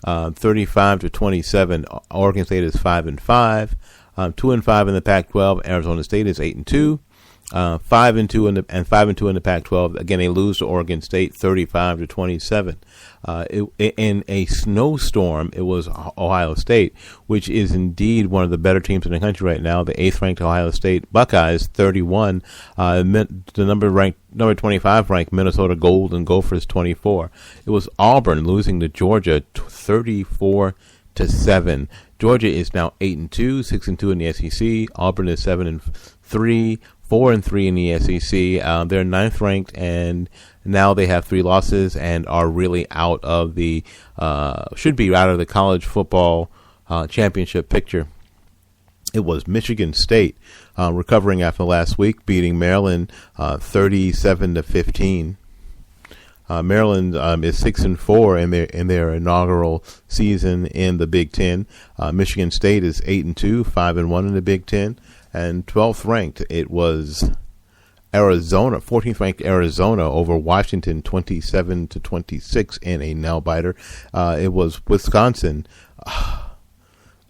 35-27. Oregon State is 5-5, 2-5 in the Pac-12. Arizona State is 8-2. 5-2 in the 5-2 in the Pac-12. Again, they lose to Oregon State 35-27. In a snowstorm, it was Ohio State, which is indeed one of the better teams in the country right now. The 8th-ranked Ohio State Buckeyes 31. The number 25 ranked Minnesota Golden Gophers 24. It was Auburn losing to Georgia 34-7. Georgia is now 8-2, 6-2 in the SEC. Auburn is 7-3. 4-3 in the SEC. They're 9th ranked, and now they have 3 losses and are really out of the should be out of the college football championship picture. It was Michigan State recovering after last week, beating Maryland 37-15. Maryland is 6-4 in their inaugural season in the Big Ten. Michigan State is 8-2, 5-1 in the Big Ten. And 12th ranked, it was Arizona, 14th ranked Arizona over Washington 27-26 in a nail biter. It was Wisconsin.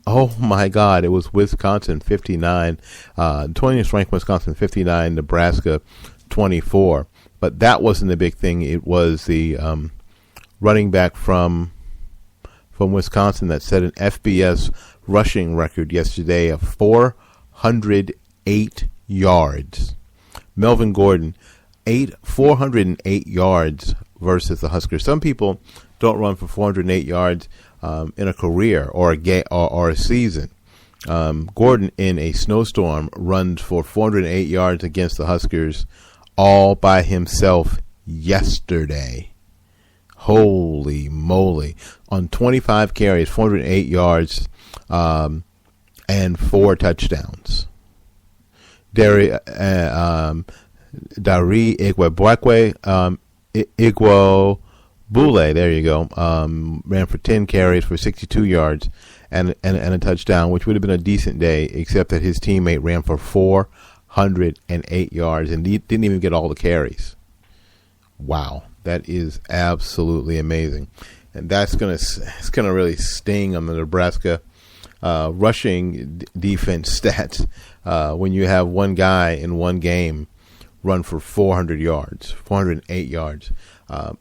Oh my God, it was Wisconsin 59, 20th ranked Wisconsin 59, Nebraska 24. But that wasn't the big thing. It was the running back from Wisconsin that set an FBS rushing record yesterday of 408 yards. Melvin Gordon, 408 yards versus the Huskers. Some people don't run for 408 yards in a career or a season. Gordon, in a snowstorm, runs for 408 yards against the Huskers all by himself yesterday. Holy moly. On 25 carries, 408 yards, and 4 touchdowns. Dari Igwebule, there you go, ran for 10 carries for 62 yards and a touchdown, which would have been a decent day, except that his teammate ran for 408 yards and he didn't even get all the carries. Wow, that is absolutely amazing. And it's gonna really sting on the Nebraska rushing defense stats when you have one guy in one game run for 408 yards,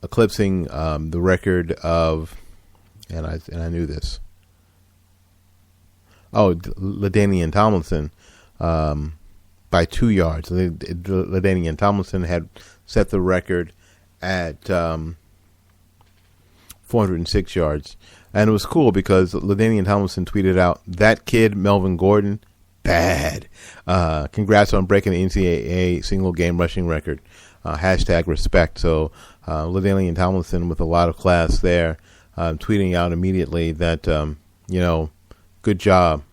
eclipsing the record of, and I knew this. LaDainian Tomlinson by 2 yards. LaDainian Tomlinson had set the record at 406 yards. And it was cool because LaDainian Tomlinson tweeted out, "That kid, Melvin Gordon, bad. Congrats on breaking the NCAA single game rushing record. Hashtag respect." So LaDainian Tomlinson with a lot of class there, tweeting out immediately that, good job.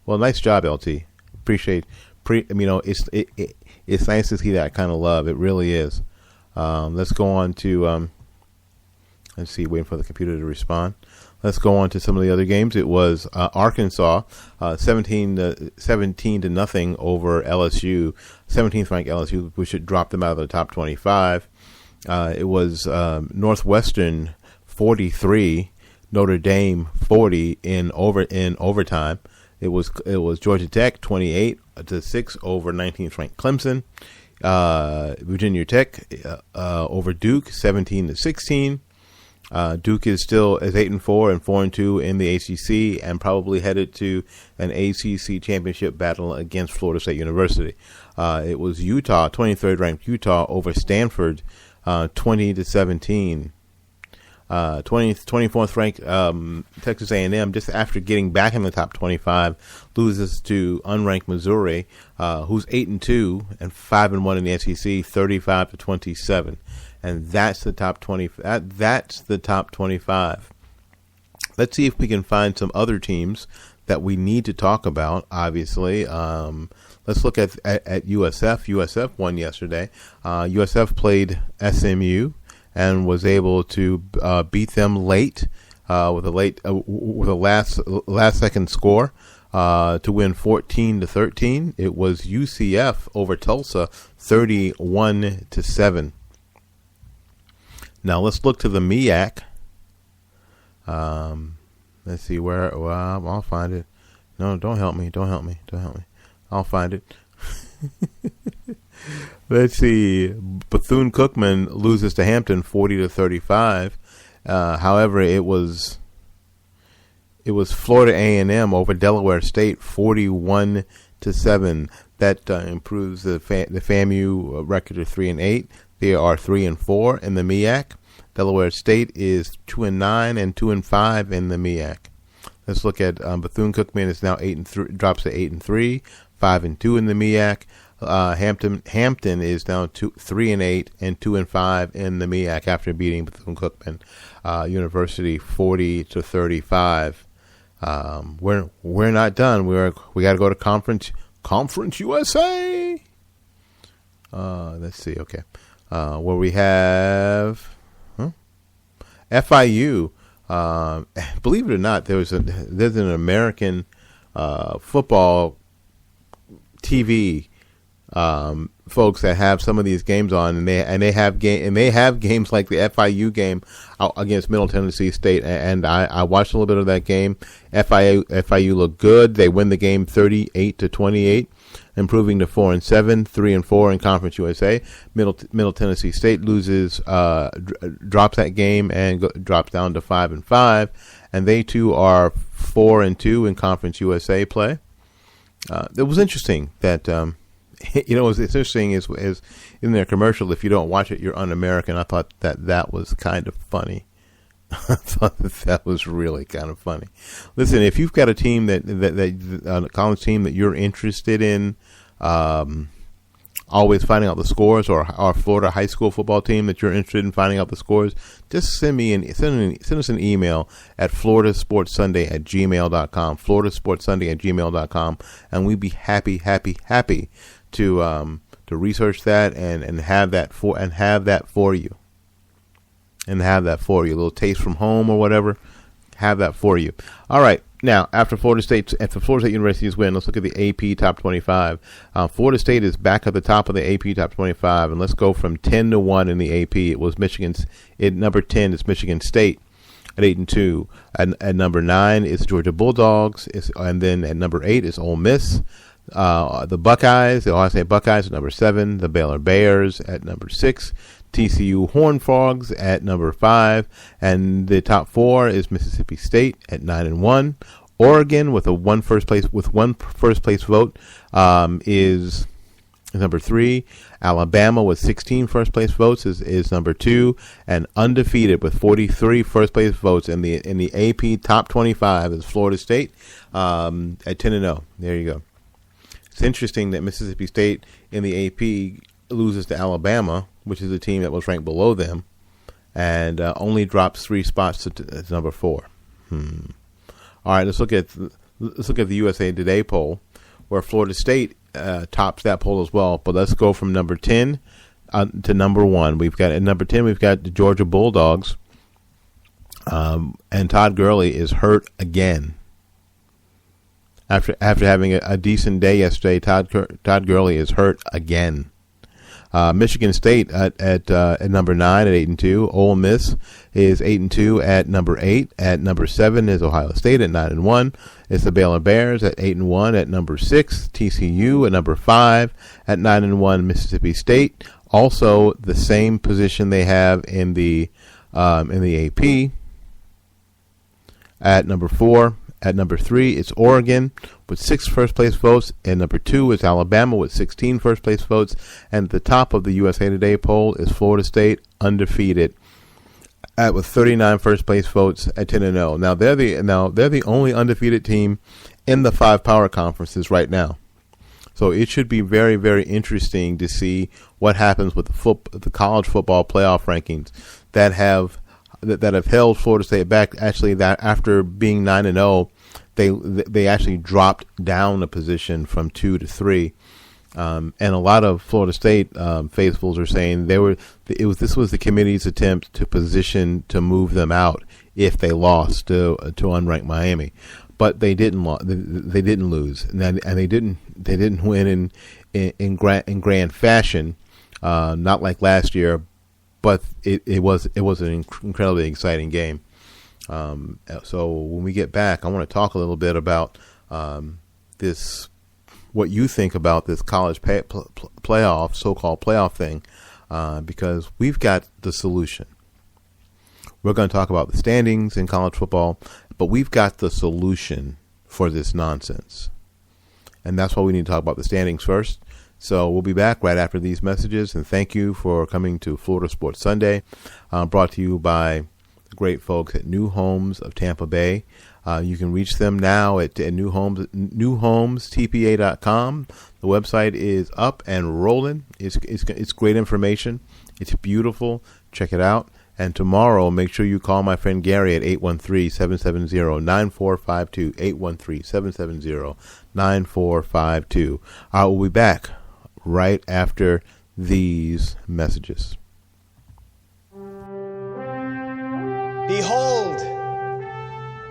Well, nice job, LT. Appreciate. It's nice to see that kind of love. It really is. Let's go on to. Let's see, waiting for the computer to respond. Let's go on to some of the other games. It was Arkansas 17-0 over LSU, 17th ranked LSU, which should drop them out of the top 25. It was Northwestern 43, Notre Dame 40 in overtime. It was Georgia Tech 28-6 over 19th ranked Clemson. Virginia Tech over Duke 17-16. Duke is still 8-4 and 4-2 in the ACC, and probably headed to an ACC championship battle against Florida State University. It was Utah, 23rd ranked Utah over Stanford, 20-17. 24th ranked Texas A&M, just after getting back in the top 25, loses to unranked Missouri, who's 8-2 and 5-1 in the SEC, 35-27. And that's the top 20. That's the top 25. Let's see if we can find some other teams that we need to talk about. Obviously, let's look at USF. USF won yesterday. USF played SMU and was able to beat them late with a last second score to win 14-13. It was UCF over Tulsa, 31-7. Now let's look to the MEAC. Let's see where. Well, I'll find it. No, don't help me. I'll find it. Let's see. Bethune-Cookman loses to Hampton 40-35. However, it was Florida A&M over Delaware State 41-7. That improves the FAMU record to 3-8. They are 3-4 in the MEAC. Delaware State is 2-9 and 2-5 in the MEAC. Let's look at Bethune-Cookman is now 8-3, drops to 8-3, 5-2 in the MEAC. Hampton is now 3-8 and 2-5 in the MEAC after beating Bethune-Cookman University 40-35. We're not done. We got to go to Conference USA. Let's see. Okay, where we have FIU. Believe it or not, there's an American football TV folks that have some of these games on, and they have games like the FIU game against Middle Tennessee State, and I watched a little bit of that game. FIU looked good. They win the game 38-28, improving to 4-7, 3-4 in Conference USA. Middle Tennessee State loses, drops that game and drops down to 5-5, and they too are 4-2 in Conference USA play. It was interesting that. What's interesting is in their commercial, if you don't watch it, you're un-American. I thought that was kind of funny. I thought that was really kind of funny. Listen, if you've got a team that a college team that you're interested in, always finding out the scores, or our Florida high school football team that you're interested in finding out the scores, just send us an email at floridasportssunday@gmail.com, floridasportssunday@gmail.com, and we'd be happy to research that and have that for you. A little taste from home or whatever. Have that for you. All right. Now, after Florida State University's win, let's look at the AP Top 25. Florida State is back at the top of the AP Top 25, and let's go from 10-1 in the AP. It was number 10 is Michigan State at 8-2. At number 9 is Georgia Bulldogs, and then at number 8 is Ole Miss. The Ohio State Buckeyes at number 7. The Baylor Bears at number 6. TCU Horned Frogs at number 5, and the top 4 is Mississippi State at 9-1. Oregon with one first place vote is number 3. Alabama with 16 first place votes is number 2, and undefeated with 43 first place votes in the AP top 25 is Florida State at 10-0. There you go. It's interesting that Mississippi State in the AP loses to Alabama, which is a team that was ranked below them, and only drops 3 spots to number 4. All right, let's look at the USA Today poll, where Florida State tops that poll as well. But let's go from number 10 to number 1. At number 10 we've got the Georgia Bulldogs, and Todd Gurley is hurt again. After having a decent day yesterday, Todd Gurley is hurt again. Michigan State at number 9 at 8-2. Ole Miss is 8-2 at number 8. At number 7 is Ohio State at 9-1. It's the Baylor Bears at 8-1 at number 6. TCU at number 5 at 9-1. Mississippi State also the same position they have in the AP at number 4. At number 3, it's Oregon with 6 first-place votes. And number 2 is Alabama with 16 first-place votes. And at the top of the USA Today poll is Florida State, undefeated, with 39 first-place votes at 10-0. Now they're the only undefeated team in the 5 power conferences right now. So it should be very, very interesting to see what happens with the college football playoff rankings that have held Florida State back. Actually, that after being 9-0, they actually dropped down a position from 2 to 3, and a lot of Florida State faithfuls are saying this was the committee's attempt to move them out if they lost to unranked Miami, but they didn't lose, and they didn't win in grand fashion, not like last year. But it was an incredibly exciting game. So when we get back, I want to talk a little bit about this what you think about this college playoff, so-called playoff thing, because we've got the solution. We're going to talk about the standings in college football, but we've got the solution for this nonsense. And that's why we need to talk about the standings first. So we'll be back right after these messages. And thank you for coming to Florida Sports Sunday, brought to you by the great folks at New Homes of Tampa Bay. You can reach them now at newhomestpa.com. The website is up and rolling. It's great information. It's beautiful. Check it out. And tomorrow, make sure you call my friend Gary at 813-770-9452, 813-770-9452. I will be back right after these messages. Behold,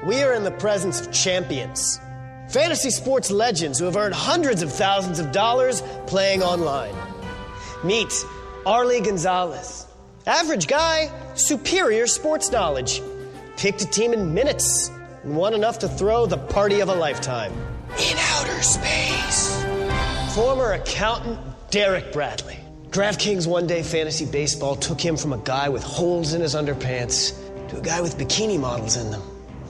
we are in the presence of champions. Fantasy sports legends who have earned hundreds of thousands of dollars playing online. Meet Arlie Gonzalez. Average guy, superior sports knowledge. Picked a team in minutes and won enough to throw the party of a lifetime. In outer space. Former accountant Derek Bradley. DraftKings One Day Fantasy Baseball took him from a guy with holes in his underpants to a guy with bikini models in them.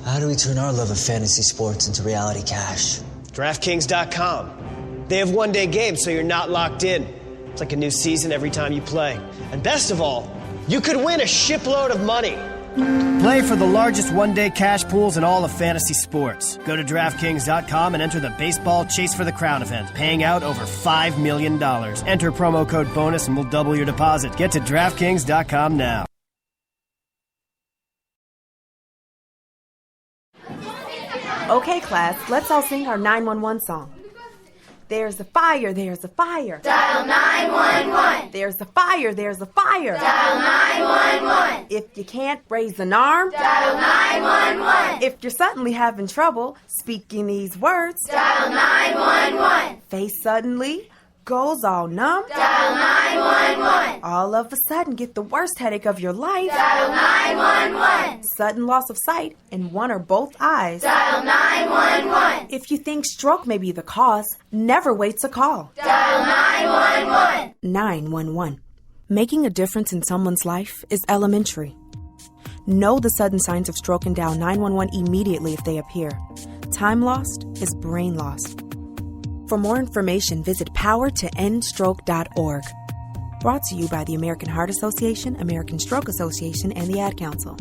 How do we turn our love of fantasy sports into reality cash? DraftKings.com. They have one-day games, so you're not locked in. It's like a new season every time you play. And best of all, you could win a shipload of money. Play for the largest one-day cash pools in all of fantasy sports. Go to DraftKings.com and enter the Baseball Chase for the Crown event, paying out over $5 million. Enter promo code BONUS and we'll double your deposit. Get to DraftKings.com now. Okay, class, let's all sing our 911 song. There's a fire, there's a fire. Dial 911. There's a fire, there's a fire. Dial 911. If you can't raise an arm, Dial 911. if you're suddenly having trouble speaking these words, Dial 911. face suddenly goes all numb, Dial 911. all of a sudden get the worst headache of your life, Dial 911. sudden loss of sight in one or both eyes, Dial 911. if you think stroke may be the cause, never wait to call. Dial 911. 911. Making a difference in someone's life is elementary. Know the sudden signs of stroke and dial 911 immediately if they appear. Time lost is brain lost. For more information, visit powertoendstroke.org. Brought to you by the American Heart Association, American Stroke Association, and the Ad Council.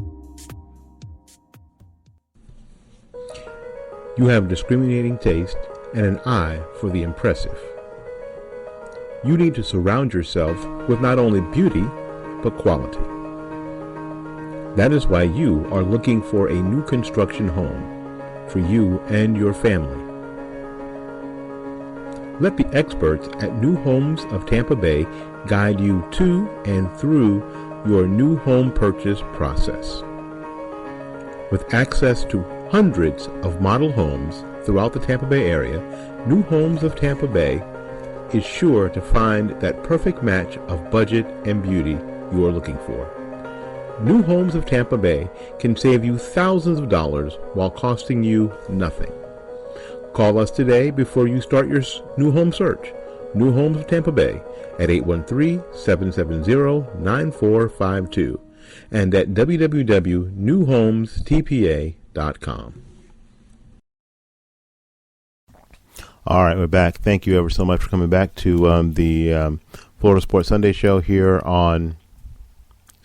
You have discriminating taste and an eye for the impressive. You need to surround yourself with not only beauty, but quality. That is why you are looking for a new construction home for you and your family. Let the experts at New Homes of Tampa Bay guide you to and through your new home purchase process. With access to hundreds of model homes throughout the Tampa Bay area, New Homes of Tampa Bay is sure to find that perfect match of budget and beauty you are looking for. New Homes of Tampa Bay can save you thousands of dollars while costing you nothing. Call us today before you start your new home search. New Homes of Tampa Bay at 813-770-9452 and at www.newhomestpa.com. All right, we're back. Thank you ever so much for coming back to the Florida Sports Sunday show here on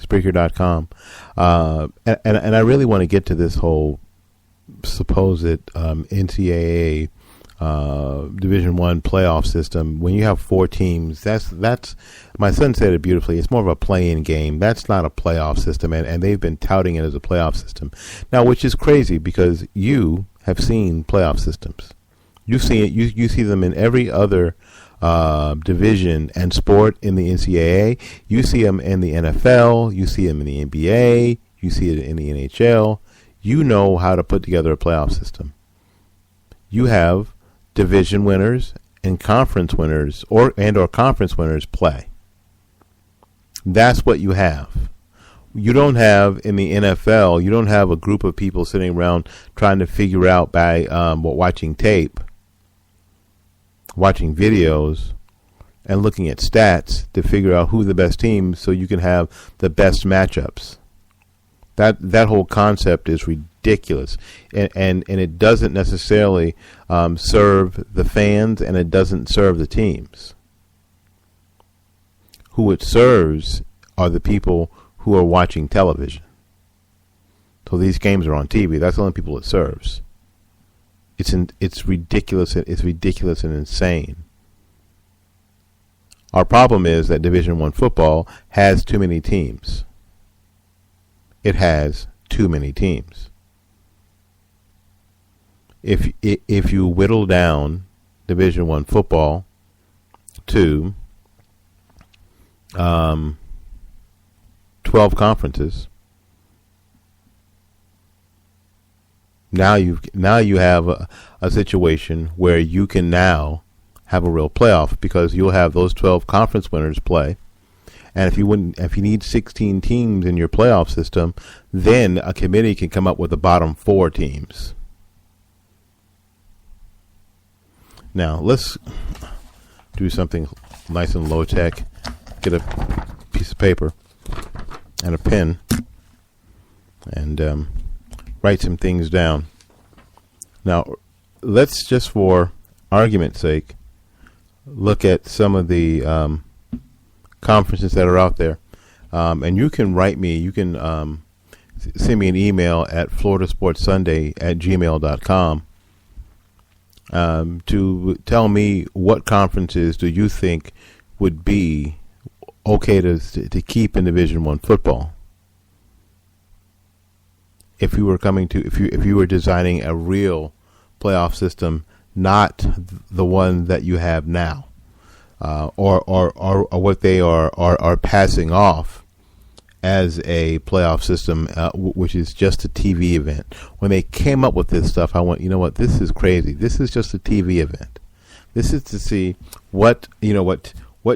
Spreaker.com. And I really want to get to this whole supposed NCAA Division I playoff system. When you have four teams, that's my son said it beautifully. It's more of a play-in game. That's not a playoff system, and they've been touting it as a playoff system now, which is crazy because you have seen playoff systems. You see it. You see them in every other division and sport in the NCAA. You see them in the NFL. You see them in the NBA. You see it in the NHL. You know how to put together a playoff system. You have division winners and conference winners or conference winners play. That's what you have. You don't have in the NFL, you don't have a group of people sitting around trying to figure out by watching tape watching videos and looking at stats to figure out who the best team, so you can have the best matchups. That whole concept is ridiculous, and it doesn't necessarily serve the fans, and it doesn't serve the teams. Who it serves are the people who are watching television. So these games are on TV. That's the only people it serves. It's ridiculous. It's ridiculous and insane. Our problem is that Division I football has too many teams. It has too many teams. If you whittle down Division I football to 12 conferences, now you have a situation where you can now have a real playoff, because you'll have those 12 conference winners play. And if you need 16 teams in your playoff system, then a committee can come up with the bottom 4 teams. Now let's do something nice and low tech. Get a piece of paper and a pen and write some things down. Now let's, just for argument's sake, look at some of the conferences that are out there, and you can write me. You can send me an email at floridasportssunday@gmail.com to tell me what conferences do you think would be okay to keep in Division I football. If you were if you were designing a real playoff system, not the one that you have now, or what they are passing off as a playoff system, which is just a TV event. When they came up with this stuff, I went, you know what, this is crazy. This is just a TV event. This is to see what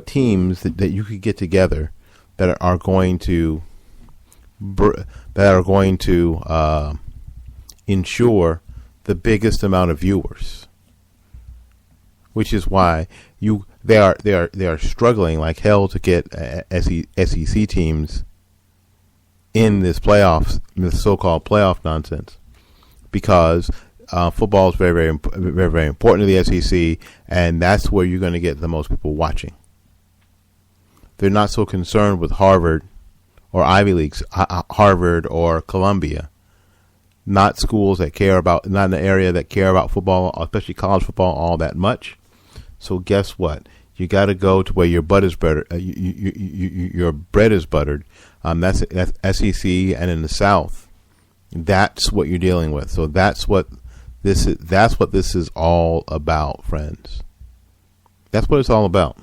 teams that you could get together that are going to ensure the biggest amount of viewers, which is why they are struggling like hell to get SEC teams in this playoffs, this so-called playoff nonsense, because football is very, very, very, very important to the SEC, and that's where you're going to get the most people watching. They're not so concerned with Harvard or Ivy Leagues, Harvard or Columbia. Not schools that care about, not in the area that care about football, especially college football, all that much. So guess what? You got to go to where your butt is buttered. Your bread is buttered. That's SEC, and in the South, that's what you're dealing with. So that's what this is. That's what this is all about, friends. That's what it's all about.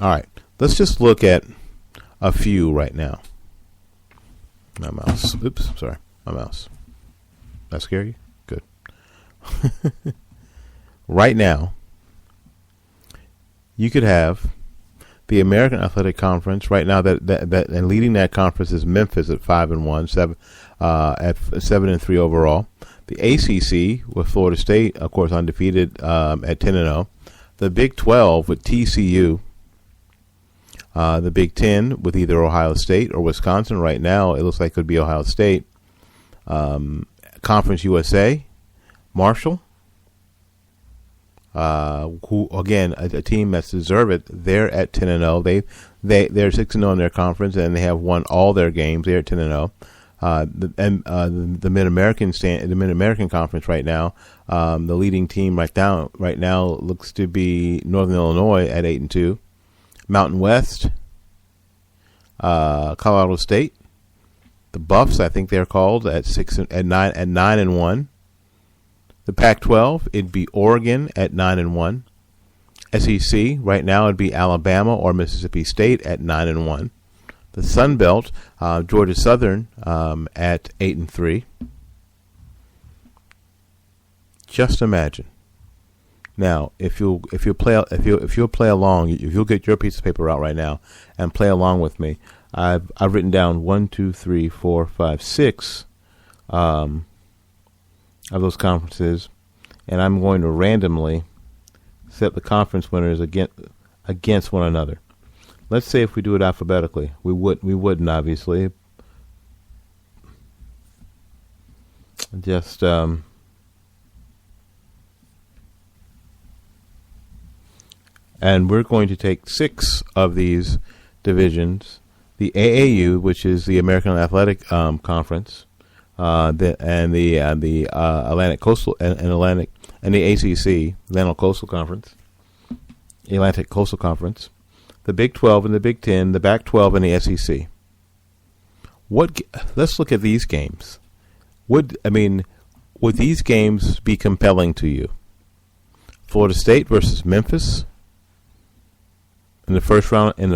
All right, let's just look at a few right now. My mouse. Oops, sorry. My mouse. That scare you? Good. Right now, you could have the American Athletic Conference. Right now, that and leading that conference is Memphis at 5-1, at 7-3 overall. The ACC with Florida State, of course, undefeated at 10-0. The Big 12 with TCU. The Big 10 with either Ohio State or Wisconsin. Right now, it looks like it could be Ohio State. Conference USA, Marshall, who again a team that's deserved it. They're at 10-0. They're 6-0 in their conference, and they have won all their games. They're at 10-0. The Mid-American Conference right now, the leading team right now looks to be Northern Illinois at 8-2. Mountain West, Colorado State, the Buffs, I think they're called, at 9-1. The Pac-12, it'd be Oregon at 9-1. SEC right now it'd be Alabama or Mississippi State at 9-1. The Sun Belt, Georgia Southern at 8-3. Just imagine. Now, if you'll play along, if you'll get your piece of paper out right now and play along with me, I've written down 1, 2, 3, 4, 5, 6 of those conferences, and I'm going to randomly set the conference winners against one another. Let's say if we do it alphabetically. We wouldn't obviously. Just and we're going to take 6 of these divisions: the AAU, which is the American Athletic Conference, and the Atlantic Coastal and the ACC, Atlantic Coastal Conference, the Big 12 and the Big 10, the Pac-12 and the SEC. Let's look at these games. Would these games be compelling to you? Florida State versus Memphis in the first round of a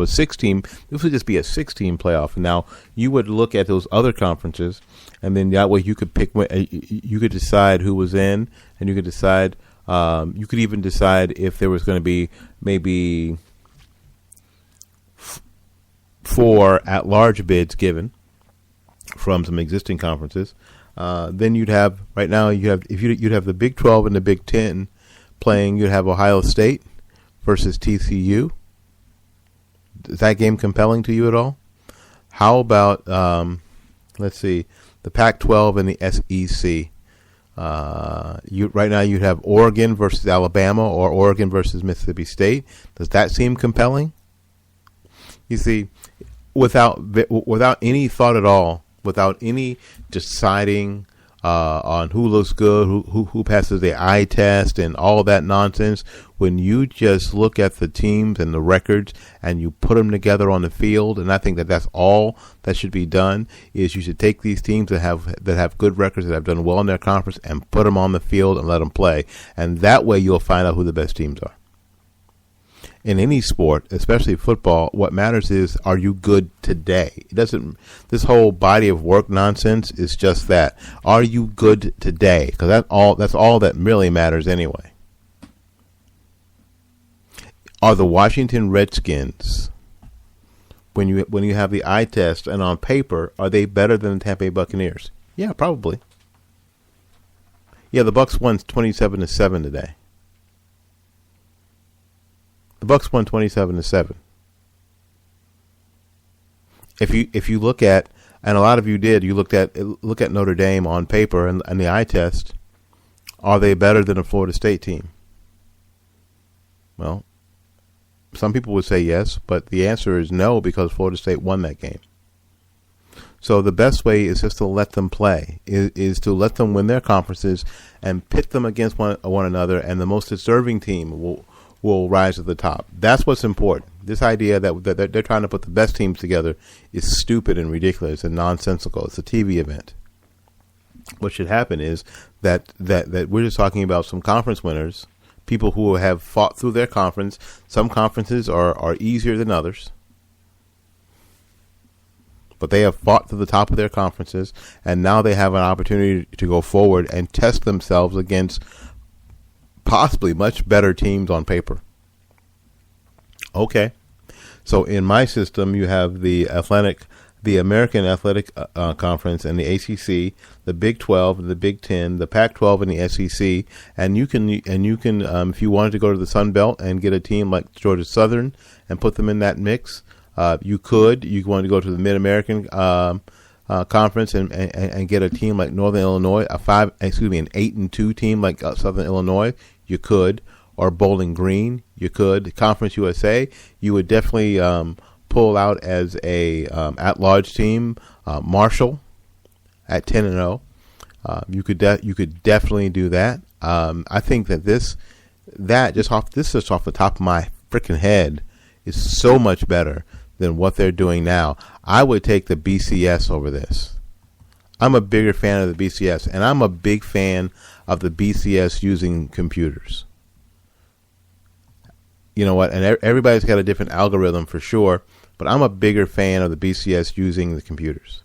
6-team. This would just be a 6-team playoff. Now you would look at those other conferences, and then that way you could pick. You could decide who was in, and you could decide. You could even decide if there was going to be maybe 4 at-large bids given from some existing conferences. Then you'd have you'd have the Big 12 and the Big 10 playing. You'd have Ohio State versus TCU. Is that game compelling to you at all? How about let's see, the Pac-12 and the SEC? Right now you'd have Oregon versus Alabama or Oregon versus Mississippi State. Does that seem compelling? You see, without any thought at all, without any deciding on who looks good, who passes the eye test and all that nonsense, when you just look at the teams and the records and you put them together on the field, and I think that's all that should be done, is you should take these teams that have good records, that have done well in their conference, and put them on the field and let them play. And that way you'll find out who the best teams are. In any sport, especially football, what matters is, are you good today? It doesn't. This whole body of work nonsense is just that. Are you good today? Because that's all that really matters anyway. Are the Washington Redskins, when you have the eye test and on paper, are they better than the Tampa Bay Buccaneers? Yeah, probably. Yeah, the Bucs won 27-7 today. The Bucs won 27-7. If you look at, and a lot of you did, you look at Notre Dame on paper and the eye test, are they better than a Florida State team? Well, some people would say yes, but the answer is no, because Florida State won that game. So the best way is just to let them play, is to let them win their conferences and pit them against one another, and the most deserving team will rise to the top. That's what's important. This idea that they're trying to put the best teams together is stupid and ridiculous and nonsensical. It's a TV event. What should happen is that we're just talking about some conference winners, people who have fought through their conference. Some conferences are easier than others, but they have fought to the top of their conferences, and now they have an opportunity to go forward and test themselves against possibly much better teams on paper. Okay, so in my system, you have the American Athletic Conference and the ACC, the Big 12, the Big 10, the Pac-12, and the SEC. And you can if you wanted to go to the Sun Belt and get a team like Georgia Southern and put them in that mix, you could. You want to go to the Mid-American Conference and get a team like Northern Illinois, an 8-2 team like Southern Illinois. You could, or Bowling Green. You could. Conference USA, you would definitely pull out as a at-large team. Marshall at 10-0. You could definitely do that. I think that this just off the top of my freaking head is so much better than what they're doing now. I would take the BCS over this. I'm a bigger fan of the BCS, and I'm a big fan of the BCS using computers. You know what? And everybody's got a different algorithm for sure, but I'm a bigger fan of the BCS using the computers.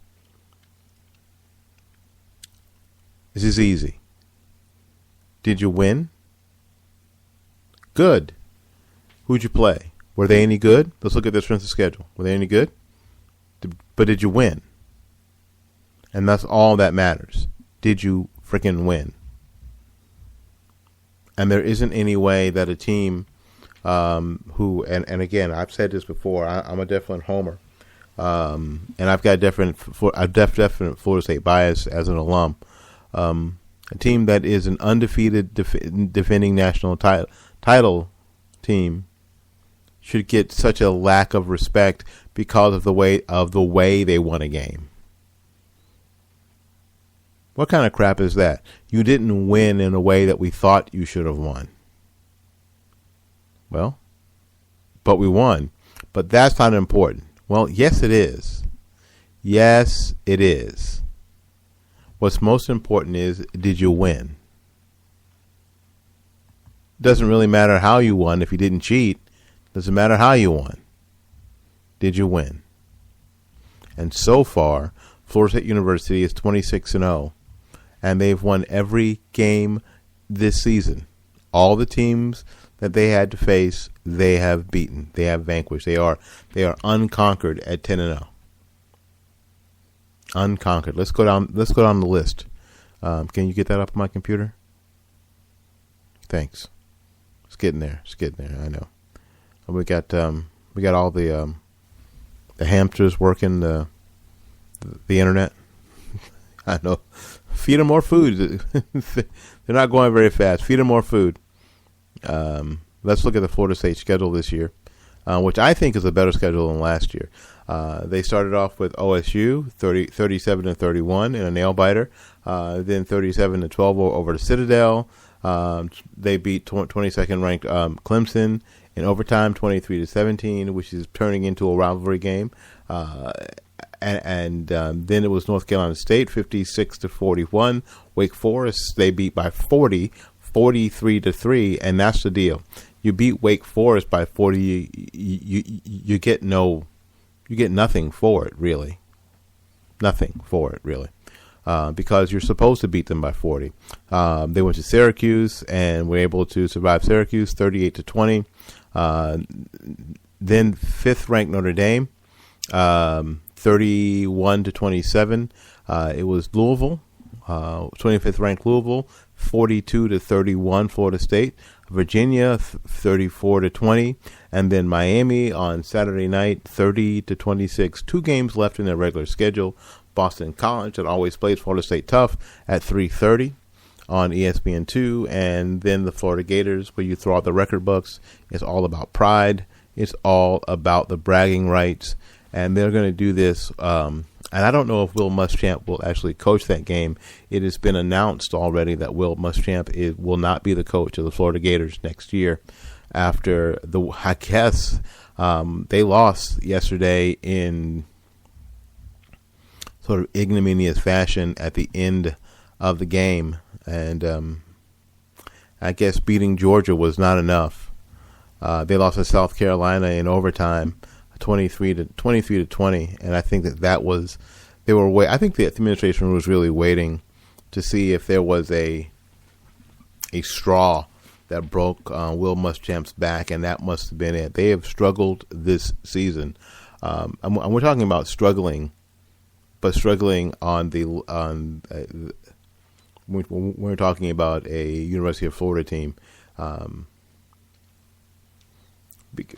This is easy. Did you win? Good. Who'd you play? Were they any good? Let's look at their strength of schedule. Were they any good? But did you win? And that's all that matters. did you freaking win? And there isn't any way that a team who, and again, I've said this before, I'm a definite homer. And I've got definite Florida State bias as an alum. A team that is an undefeated defending national title team should get such a lack of respect because of the way they won a game. What kind of crap is that? You didn't win in a way that we thought you should have won. Well, but we won. But that's not important. Well, yes, it is. Yes, it is. What's most important is, did you win? Doesn't really matter how you won if you didn't cheat. Doesn't matter how you won. Did you win? And so far, Florida State University is 26-0, and they've won every game this season. All the teams that they had to face, they have beaten. They have vanquished. They are unconquered at 10-0. Unconquered. Let's go down the list. Can you get that up on my computer? Thanks. It's getting there. I know. We got all the hamsters working the internet. I know. Feed them more food. They're not going very fast. Feed them more food. Let's look at the Florida State schedule this year, which I think is a better schedule than last year. They started off with OSU 37-31 in a nail biter, then 37-12 over the Citadel. They beat 22nd ranked Clemson in overtime, 23-17, which is turning into a rivalry game. And then it was North Carolina State 56-41. Wake Forest they beat by 40, 43-3, and that's the deal. You beat Wake Forest by 40, you get nothing for it, really. Nothing for it, really. Because you're supposed to beat them by 40. They went to Syracuse and were able to survive Syracuse 38-20. Then fifth ranked Notre Dame, 31-27. It was Louisville, 25th ranked Louisville, 42-31 Florida State. Virginia 34-20, and then Miami on Saturday night 30-26. 2 games left in their regular schedule. Boston College, that always plays Florida State tough, at 3:30 on ESPN2, and then the Florida Gators, where you throw out the record books. It's all about pride. It's all about the bragging rights, and they're going to do this. And I don't know if Will Muschamp will actually coach that game. It has been announced already that Will Muschamp will not be the coach of the Florida Gators next year after they lost yesterday in sort of ignominious fashion at the end of the game. And I guess beating Georgia was not enough. They lost to South Carolina in overtime, 23-20, and I think I think the administration was really waiting to see if there was a straw that broke Will Muschamp's back, and that must have been it. They have struggled this season, and we're talking about struggling, but struggling we're talking about a University of Florida team,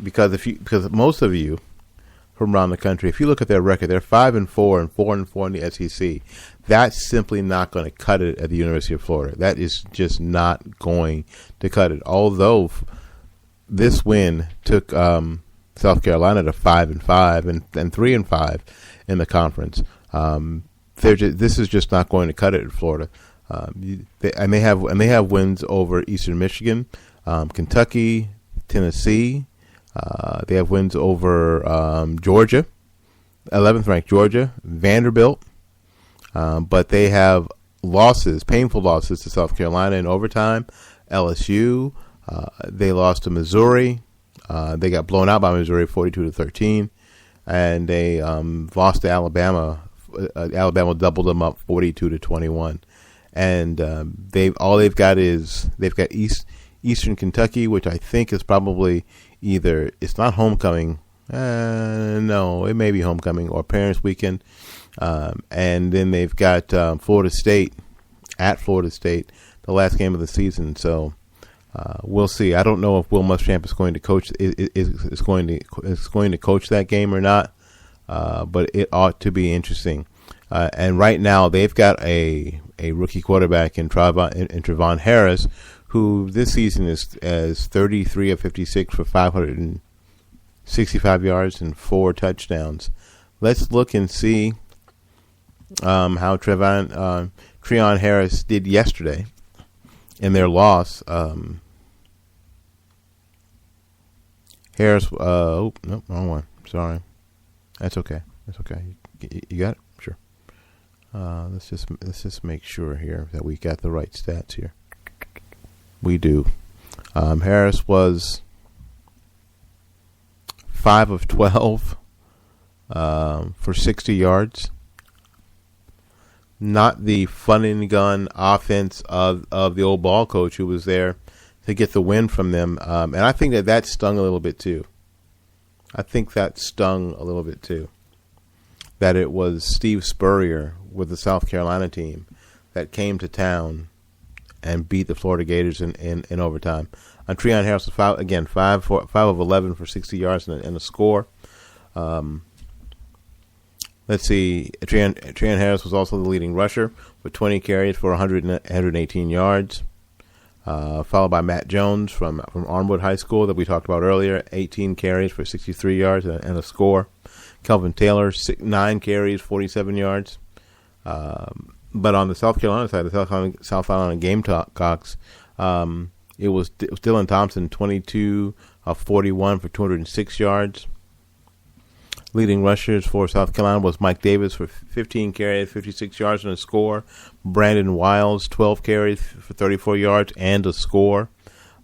because most of you from around the country, if you look at their record, they're 5-4 and 4-4 in the SEC. That's simply not going to cut it at the University of Florida. That is just not going to cut it. Although this win took South Carolina to 5-5 and 3-5 in the conference. This is just not going to cut it at Florida. They have wins over Eastern Michigan, Kentucky, Tennessee. They have wins over Georgia, 11th ranked Georgia, Vanderbilt, but they have painful losses to South Carolina in overtime, LSU. They lost to Missouri. They got blown out by Missouri 42-13, and they lost to Alabama. Alabama doubled them up 42-21, and they've got Eastern Kentucky, which I think is probably either it's not homecoming, no, it may be homecoming or parents' weekend, and then they've got Florida State at Florida State, the last game of the season. So we'll see. I don't know if Will Muschamp is going to coach is going to coach that game or not, but it ought to be interesting. And right now they've got a rookie quarterback in Trevon Harris, who this season is 33 of 56 for 565 yards and 4 touchdowns. Let's look and see how Treon Harris did yesterday in their loss. Harris, nope, wrong one. Sorry. That's okay. You got it? Sure. Let's just make sure here that we got the right stats here. We do. Harris was 5 of 12 for 60 yards. Not the fun and gun offense of the old ball coach who was there to get the win from them. And I think that stung a little bit too. That it was Steve Spurrier with the South Carolina team that came to town and beat the Florida Gators in overtime. Treon Harris was 5 of 11 for 60 yards and a score. Let's see. Treon Harris was also the leading rusher with 20 carries for 118 yards. Followed by Matt Jones from Armwood High School that we talked about earlier, 18 carries for 63 yards and a score. Kelvin Taylor, 9 carries, 47 yards. But on the South Carolina side, the South Carolina Gamecocks, it was Dylan Thompson, 22 of 41 for 206 yards. Leading rushers for South Carolina was Mike Davis for 15 carries, 56 yards and a score. Brandon Wiles, 12 carries for 34 yards and a score.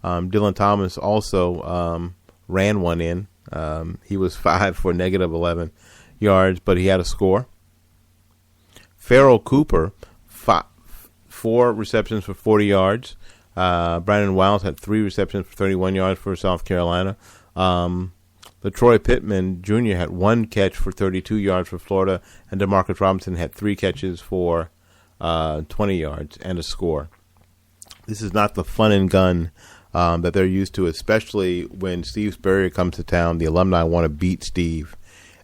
Dylan Thomas also ran one in. He was 5 for negative 11 yards, but he had a score. Farrell Cooper, 4 receptions for 40 yards. Brandon Wiles had 3 receptions for 31 yards for South Carolina. LaTroy Pittman Jr. had 1 catch for 32 yards for Florida, and DeMarcus Robinson had 3 catches for 20 yards and a score. This is not the fun and gun that they're used to, especially when Steve Spurrier comes to town. The alumni want to beat Steve,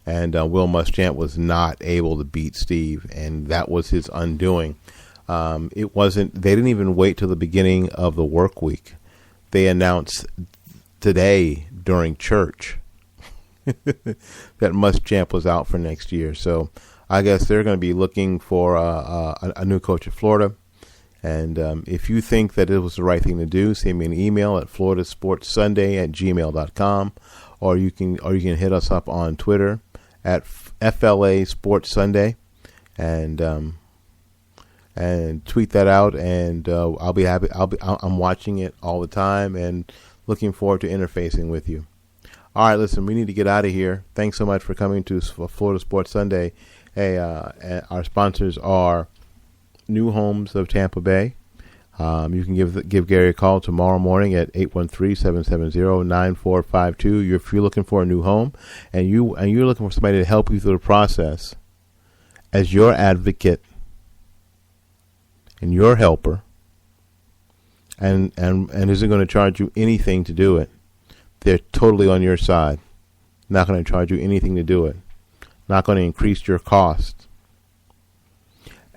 and Will Muschamp was not able to beat Steve, and that was his undoing. It wasn't. They didn't even wait till the beginning of the work week. They announced today during church that Muschamp was out for next year. So I guess they're going to be looking for a new coach at Florida. And if you think that it was the right thing to do, send me an email at floridasportssunday@gmail.com, or you can hit us up on Twitter at FLA Sports Sunday, and tweet that out. And I'll be happy. I'm watching it all the time and looking forward to interfacing with you. All right, listen, we need to get out of here. Thanks so much for coming to Florida Sports Sunday. Hey, our sponsors are New Homes of Tampa Bay. You can give Gary a call tomorrow morning at 813-770-9452. If you're looking for a new home and you're looking for somebody to help you through the process as your advocate and your helper, and isn't going to charge you anything to do it. They're totally on your side. Not going to charge you anything to do it. Not going to increase your cost.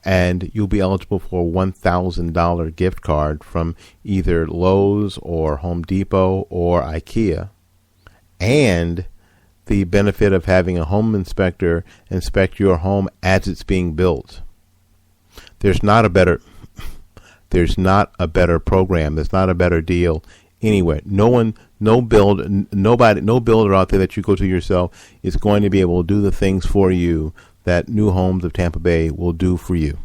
And you'll be eligible for a $1,000 gift card from either Lowe's or Home Depot or IKEA. And the benefit of having a home inspector inspect your home as it's being built. There's not a better program. There's not a better deal anywhere. No builder out there that you go to yourself is going to be able to do the things for you that New Homes of Tampa Bay will do for you.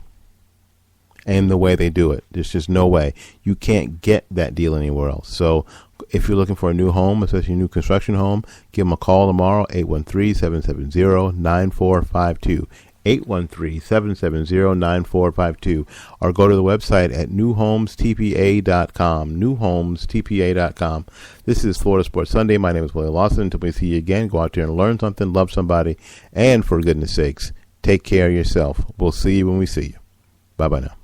And the way they do it. There's just no way. You can't get that deal anywhere else. So if you're looking for a new home, especially a new construction home, give them a call tomorrow, 813-770-9452. 813-770-9452, or go to the website at newhomestpa.com. Newhomestpa.com. This is Florida Sports Sunday. My name is Willie Lawson. Until we see you again, go out there and learn something, love somebody, and for goodness sakes, take care of yourself. We'll see you when we see you. Bye-bye now.